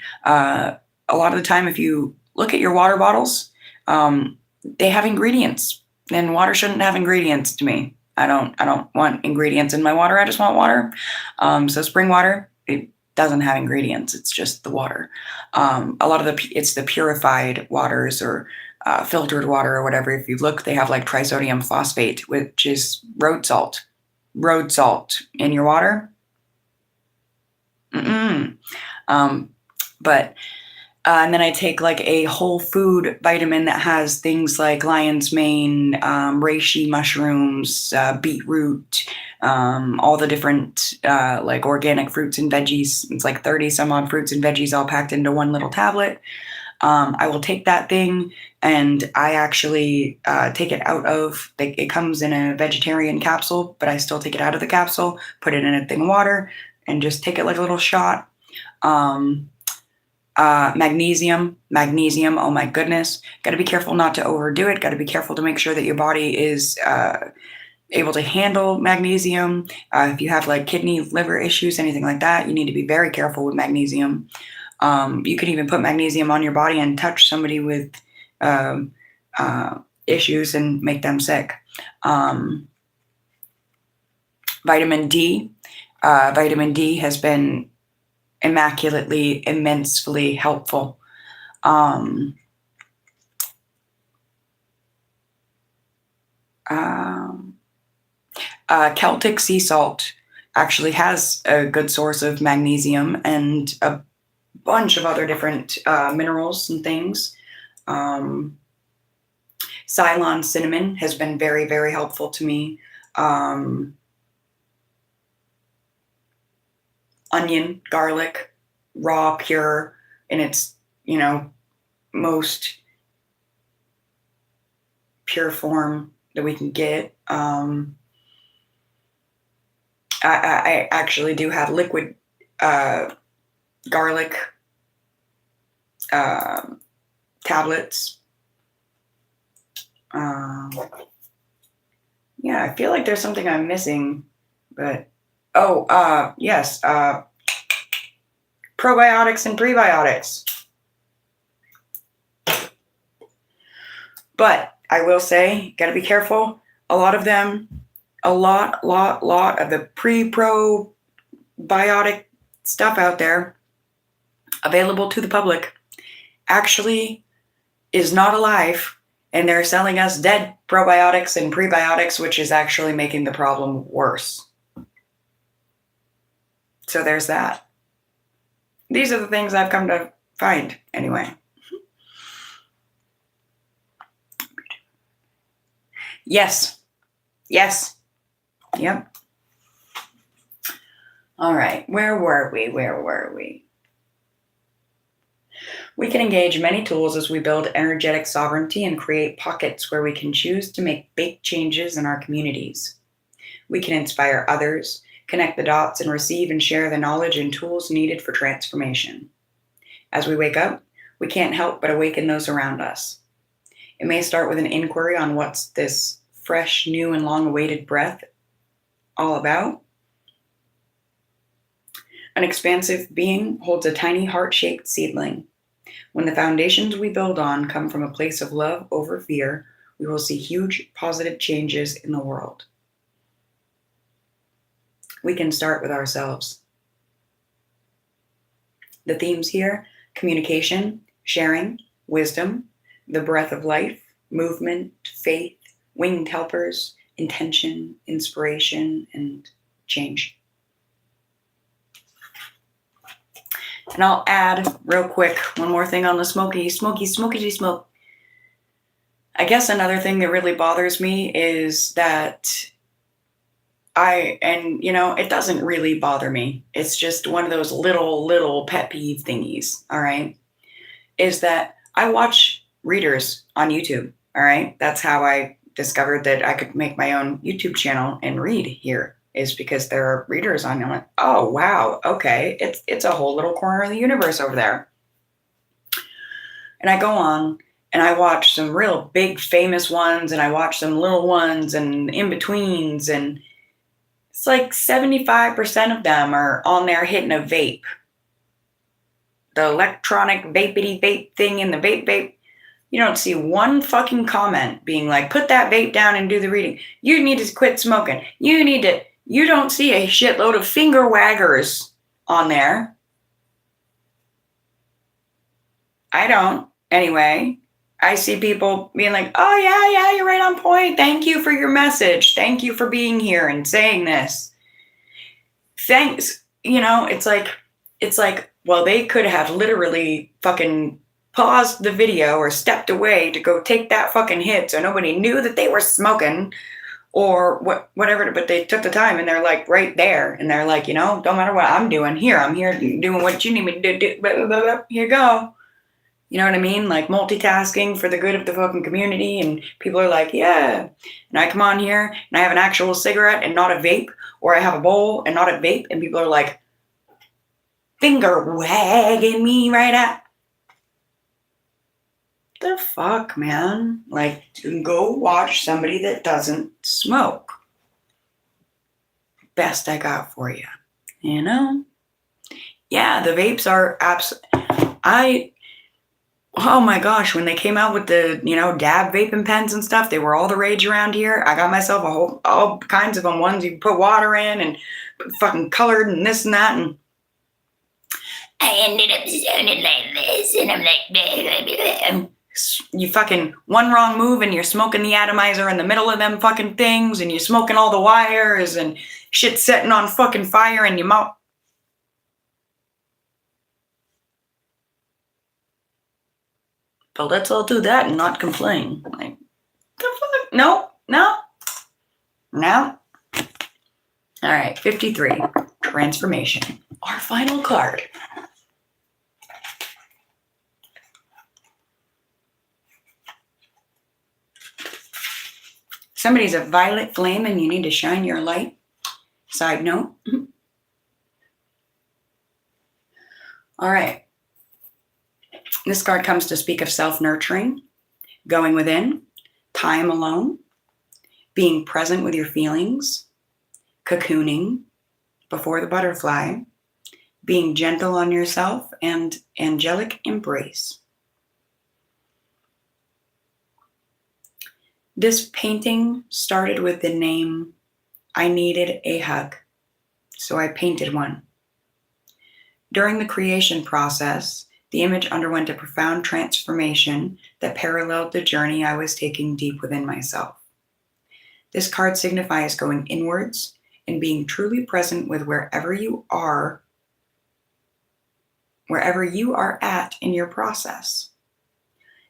A lot of the time, if you look at your water bottles, they have ingredients, and water shouldn't have ingredients to me. I don't want ingredients in my water. I just want water. So spring water, it doesn't have ingredients. It's just the water. A lot of it's the purified waters or filtered water or whatever. If you look, they have like trisodium phosphate, which is road salt. Road salt in your water. And then I take like a whole food vitamin that has things like lion's mane, reishi mushrooms, beetroot, all the different like organic fruits and veggies. It's like 30 some odd fruits and veggies all packed into one little tablet. I will take that thing and I actually take it out of, it comes in a vegetarian capsule, but I still take it out of the capsule, put it in a thing of water and just take it like a little shot. Magnesium, oh my goodness. Got to be careful not to overdo it. Got to be careful to make sure that your body is able to handle magnesium. If you have like kidney, liver issues, anything like that, you need to be very careful with magnesium. You can even put magnesium on your body and touch somebody with issues and make them sick. Vitamin D. Vitamin D has been immaculately, immensely helpful. Celtic sea salt actually has a good source of magnesium and a bunch of other different minerals and things. Ceylon cinnamon has been very, very helpful to me. Onion, garlic, raw, pure, in its, most pure form that we can get. I actually do have liquid garlic tablets. Yeah, I feel like there's something I'm missing, but yes, probiotics and prebiotics. But I will say, gotta be careful. A lot of them, a lot of the pre-probiotic stuff out there available to the public actually is not alive, and they're selling us dead probiotics and prebiotics, which is actually making the problem worse. So there's that. These are the things I've come to find anyway. Yes. Yep. All right. Where were we? We can engage many tools as we build energetic sovereignty and create pockets where we can choose to make big changes in our communities. We can inspire others, connect the dots, and receive and share the knowledge and tools needed for transformation. As we wake up, we can't help but awaken those around us. It may start with an inquiry on what's this fresh, new, and long-awaited breath all about. An expansive being holds a tiny heart-shaped seedling. When the foundations we build on come from a place of love over fear, we will see huge positive changes in the world. We can start with ourselves. The themes here: communication, sharing, wisdom, the breath of life, movement, faith, winged helpers, intention, inspiration, and change. And I'll add real quick one more thing on the smoky smoke. I guess another thing that really bothers me is that it doesn't really bother me. It's just one of those little pet peeve thingies, all right? Is that I watch readers on YouTube, all right? That's how I discovered that I could make my own YouTube channel and read here, is because there are readers on. I'm like, oh, wow, okay. It's a whole little corner of the universe over there. And I go on and I watch some real big famous ones, and I watch some little ones and in-betweens, and it's like 75% of them are on there hitting a vape. The electronic vapity vape thing in the vape. You don't see one fucking comment being like, put that vape down and do the reading. You need to quit smoking. You don't see a shitload of finger waggers on there. I don't. Anyway, I see people being like, oh yeah, you're right on point. Thank you for your message. Thank you for being here and saying this. Thanks. It's like, well, they could have literally fucking paused the video or stepped away to go take that fucking hit so nobody knew that they were smoking or whatever, but they took the time and they're like right there and they're like, don't matter what I'm doing here, I'm here doing what you need me to do, blah, blah, blah, blah. Here you go. You know what I mean? Like multitasking for the good of the fucking community, and people are like, yeah. And I come on here and I have an actual cigarette and not a vape, or I have a bowl and not a vape, and people are like, finger wagging me right at. The fuck, man? Like, go watch somebody that doesn't smoke. Best I got for you. You know? Yeah, the vapes are oh my gosh, when they came out with the, dab vaping pens and stuff, they were all the rage around here. I got myself all kinds of them. Ones you put water in and fucking colored and this and that. And I ended up sounding like this. And I'm like, you fucking one wrong move and you're smoking the atomizer in the middle of them fucking things and you're smoking all the wires and shit setting on fucking fire in your mouth. But let's all do that and not complain. Like, the fuck? No. All right, 53, transformation. Our final card. Somebody's a violet flame and you need to shine your light. Side note. All right. This card comes to speak of self-nurturing, going within, time alone, being present with your feelings, cocooning before the butterfly, being gentle on yourself, and angelic embrace. This painting started with the name, I needed a hug, so I painted one. During the creation process, the image underwent a profound transformation that paralleled the journey I was taking deep within myself. This card signifies going inwards and being truly present with wherever you are at in your process.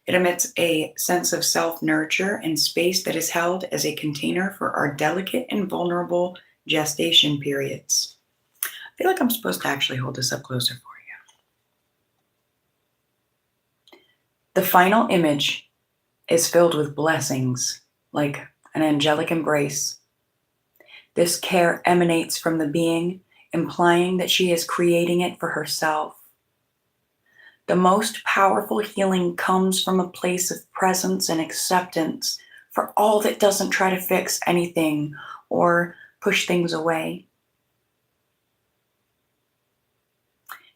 It emits a sense of self-nurture and space that is held as a container for our delicate and vulnerable gestation periods. I feel like I'm supposed to actually hold this up closer for you. The final image is filled with blessings, like an angelic embrace. This care emanates from the being, implying that she is creating it for herself. The most powerful healing comes from a place of presence and acceptance for all that doesn't try to fix anything or push things away.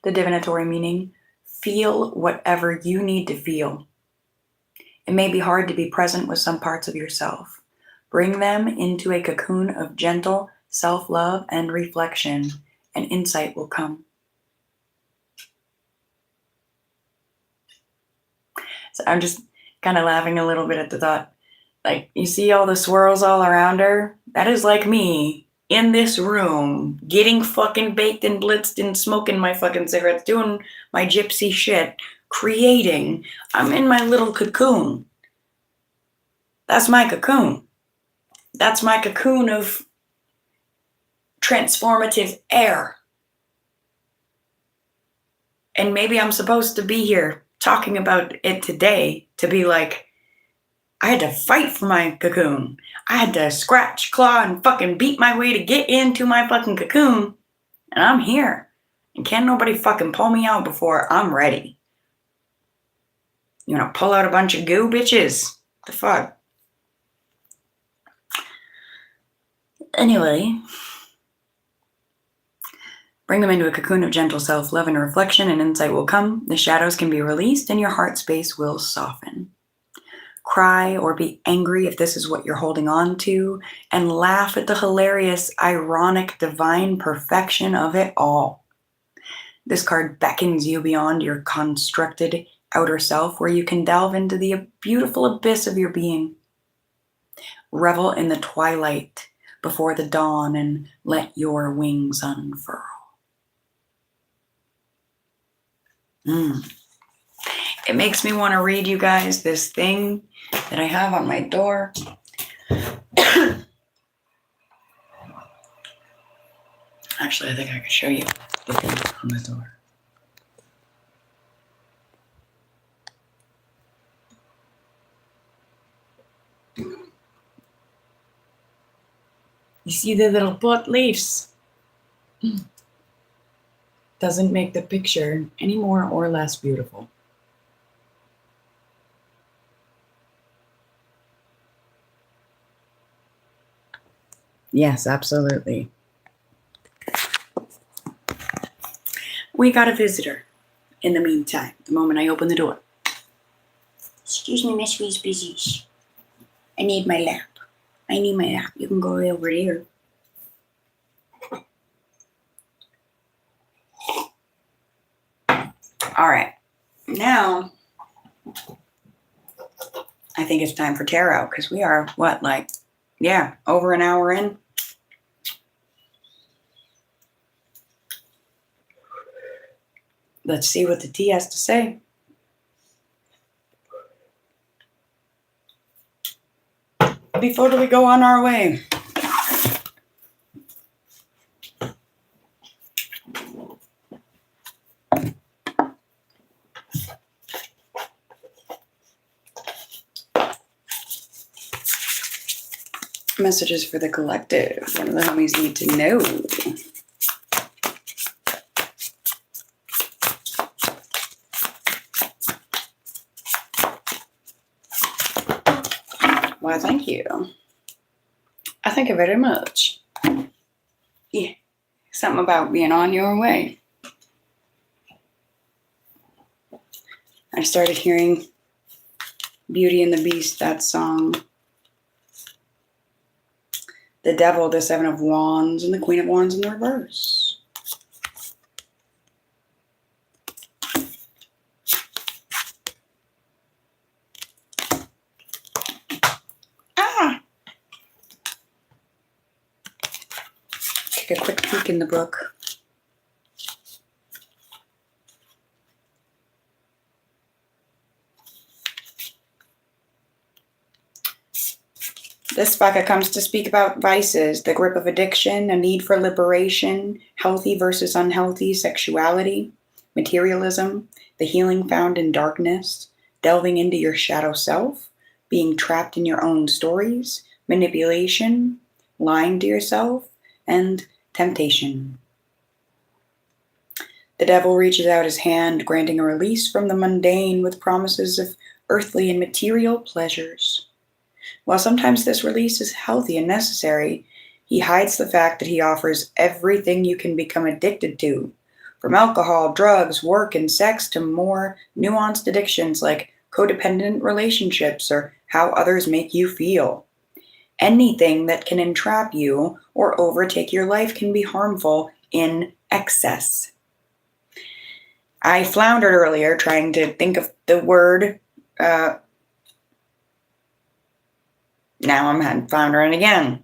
The divinatory meaning, feel whatever you need to feel. It may be hard to be present with some parts of yourself. Bring them into a cocoon of gentle self-love and reflection, and insight will come. So I'm just kind of laughing a little bit at the thought. Like, you see all the swirls all around her? That is like me in this room, getting fucking baked and blitzed and smoking my fucking cigarettes, doing my gypsy shit, creating. I'm in my little cocoon. That's my cocoon. That's my cocoon of transformative air. And maybe I'm supposed to be here talking about it today to be like, I had to fight for my cocoon. I had to scratch, claw, and fucking beat my way to get into my fucking cocoon. And I'm here. And can't nobody fucking pull me out before I'm ready. You know, pull out a bunch of goo, bitches. The fuck? Anyway, bring them into a cocoon of gentle self-love and reflection, and insight will come. The shadows can be released and your heart space will soften. Cry or be angry if this is what you're holding on to, and laugh at the hilarious, ironic, divine perfection of it all. This card beckons you beyond your constructed outer self, where you can delve into the beautiful abyss of your being. Revel in the twilight before the dawn and let your wings unfurl. It makes me want to read you guys this thing that I have on my door. Actually, I think I could show you the thing on the door. You see the little pot leaves? The doesn't make the picture any more or less beautiful. Yes, absolutely. We got a visitor in the meantime, the moment I open the door. Excuse me, Miss Weezy. I need my lap. You can go over here. All right. Now, I think it's time for tarot because we are, over an hour in? Let's see what the tea has to say. Before we go on our way. Messages for the collective. What do the homies need to know? Why, thank you. I thank you very much. Yeah, something about being on your way. I started hearing Beauty and the Beast, that song. The Devil, the Seven of Wands, and the Queen of Wands in the reverse. Take a quick peek in the book. This Vaka comes to speak about vices, the grip of addiction, a need for liberation, healthy versus unhealthy sexuality, materialism, the healing found in darkness, delving into your shadow self, being trapped in your own stories, manipulation, lying to yourself, and temptation. The devil reaches out his hand, granting a release from the mundane with promises of earthly and material pleasures. While sometimes this release is healthy and necessary, he hides the fact that he offers everything you can become addicted to, from alcohol, drugs, work, and sex to more nuanced addictions like codependent relationships or how others make you feel. Anything that can entrap you or overtake your life can be harmful in excess. I floundered earlier trying to think of the word. Now I'm floundering again.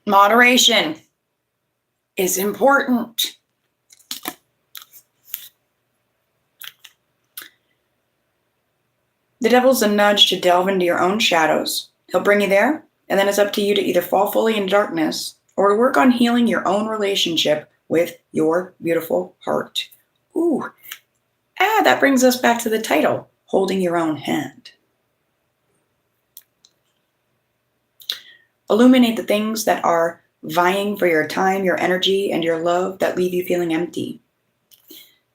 Moderation is important. The devil's a nudge to delve into your own shadows. He'll bring you there, and then it's up to you to either fall fully into darkness or to work on healing your own relationship with your beautiful heart. Ooh. That brings us back to the title, Holding Your Own Hand. Illuminate the things that are vying for your time, your energy, and your love that leave you feeling empty.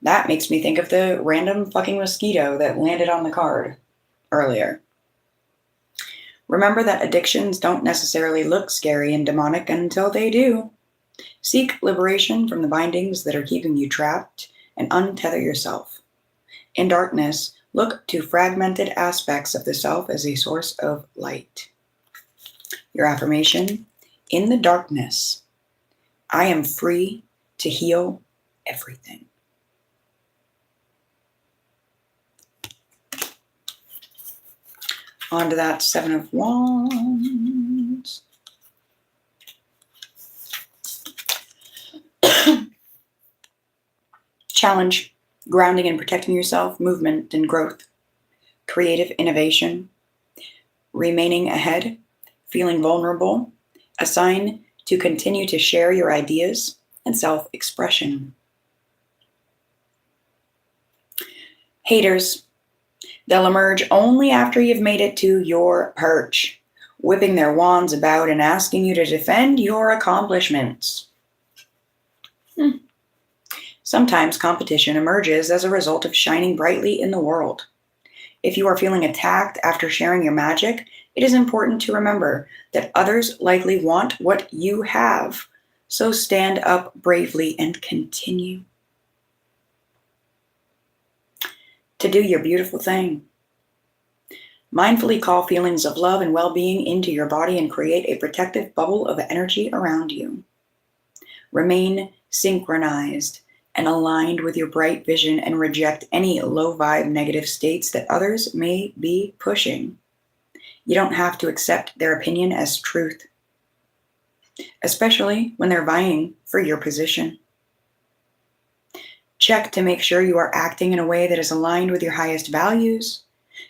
That makes me think of the random fucking mosquito that landed on the card earlier. Remember that addictions don't necessarily look scary and demonic until they do. Seek liberation from the bindings that are keeping you trapped and untether yourself. In darkness, look to fragmented aspects of the self as a source of light. Your affirmation: in the darkness, I am free to heal everything. On to that Seven of Wands. Challenge: grounding and protecting yourself, movement and growth, creative innovation, remaining ahead, feeling vulnerable, a sign to continue to share your ideas, and self-expression. Haters: they'll emerge only after you've made it to your perch. whipping their wands about and asking you to defend your accomplishments. Sometimes competition emerges as a result of shining brightly in the world. If you are feeling attacked after sharing your magic, it is important to remember that others likely want what you have. So stand up bravely and continue to do your beautiful thing. Mindfully call feelings of love and well-being into your body and create a protective bubble of energy around you. Remain synchronized and aligned with your bright vision and reject any low-vibe negative states that others may be pushing. You don't have to accept their opinion as truth, especially when they're vying for your position. Check to make sure you are acting in a way that is aligned with your highest values.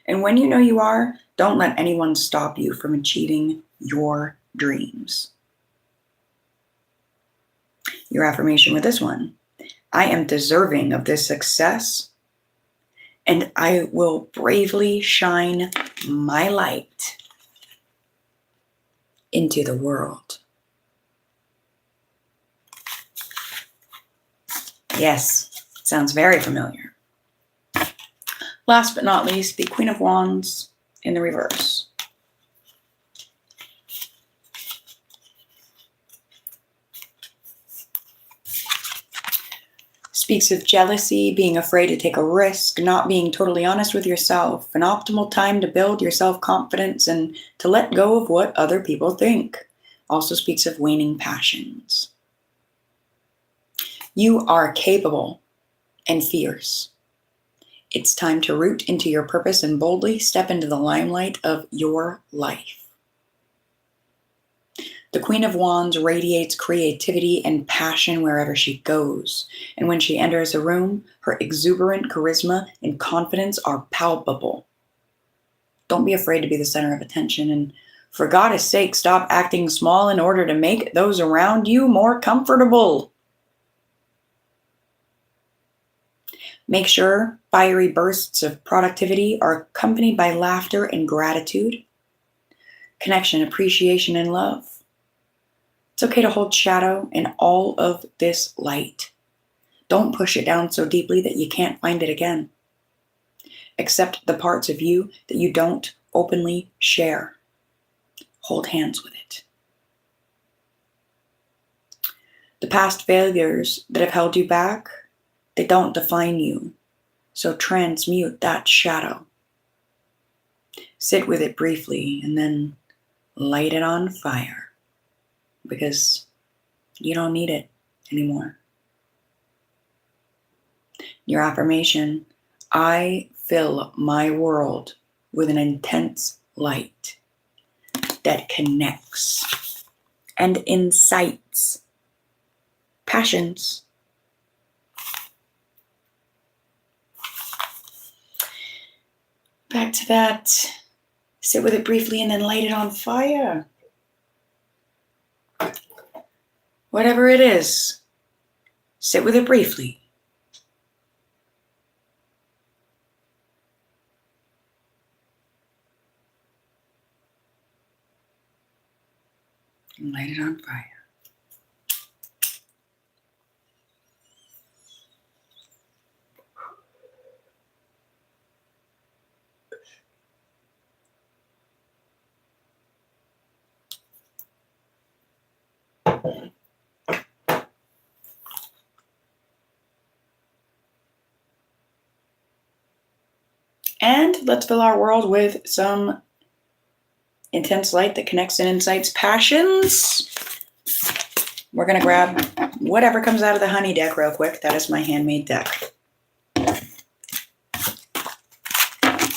And when you know you are, don't let anyone stop you from achieving your dreams. Your affirmation with this one: I am deserving of this success, and I will bravely shine my light into the world. Yes, sounds very familiar. Last but not least, the Queen of Wands in the reverse. Speaks of jealousy, being afraid to take a risk, not being totally honest with yourself, an optimal time to build your self-confidence and to let go of what other people think. Also speaks of waning passions. You are capable and fierce. It's time to root into your purpose and boldly step into the limelight of your life. The Queen of Wands radiates creativity and passion wherever she goes. And when she enters a room, her exuberant charisma and confidence are palpable. Don't be afraid to be the center of attention. And for God's sake, stop acting small in order to make those around you more comfortable. Make sure fiery bursts of productivity are accompanied by laughter and gratitude, connection, appreciation, and love. It's okay to hold shadow in all of this light. Don't push it down so deeply that you can't find it again. Accept the parts of you that you don't openly share. Hold hands with it. The past failures that have held you back, they don't define you. So transmute that shadow. Sit with it briefly and then light it on fire, because you don't need it anymore. Your affirmation: I fill my world with an intense light that connects and incites passions. Back to that. Sit with it briefly and then light it on fire. Whatever it is, sit with it briefly. And light it on fire. And let's fill our world with some intense light that connects and incites passions. We're going to grab whatever comes out of the honey deck real quick. That is my handmade deck.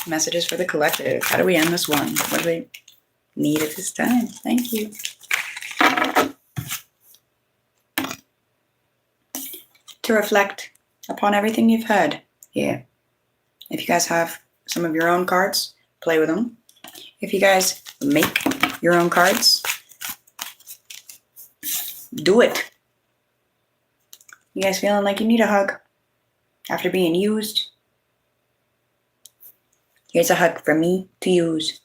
Messages for the collective. How do we end this one? What do we need at this time? Thank you. To reflect upon everything you've heard here. If you guys have some of your own cards, play with them. If you guys make your own cards, do it. You guys feeling like you need a hug after being used? Here's a hug from me to use.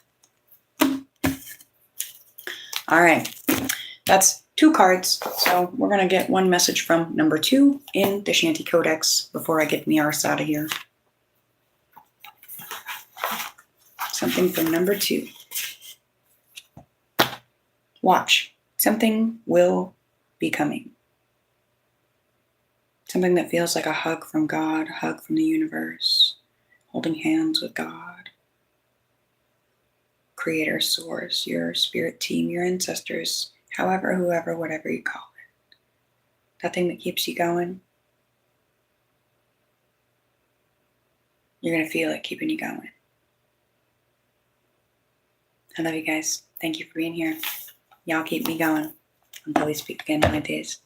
All right. That's 2 cards. So we're going to get one message from number 2 in the Shanty Codex before I get my arse out of here. Something from number 2. Watch. Something will be coming. Something that feels like a hug from God, a hug from the universe, holding hands with God, Creator, Source, your spirit team, your ancestors, however, whoever, whatever you call it. That thing that keeps you going, you're going to feel it keeping you going. I love you guys. Thank you for being here. Y'all keep me going until we speak again in my days.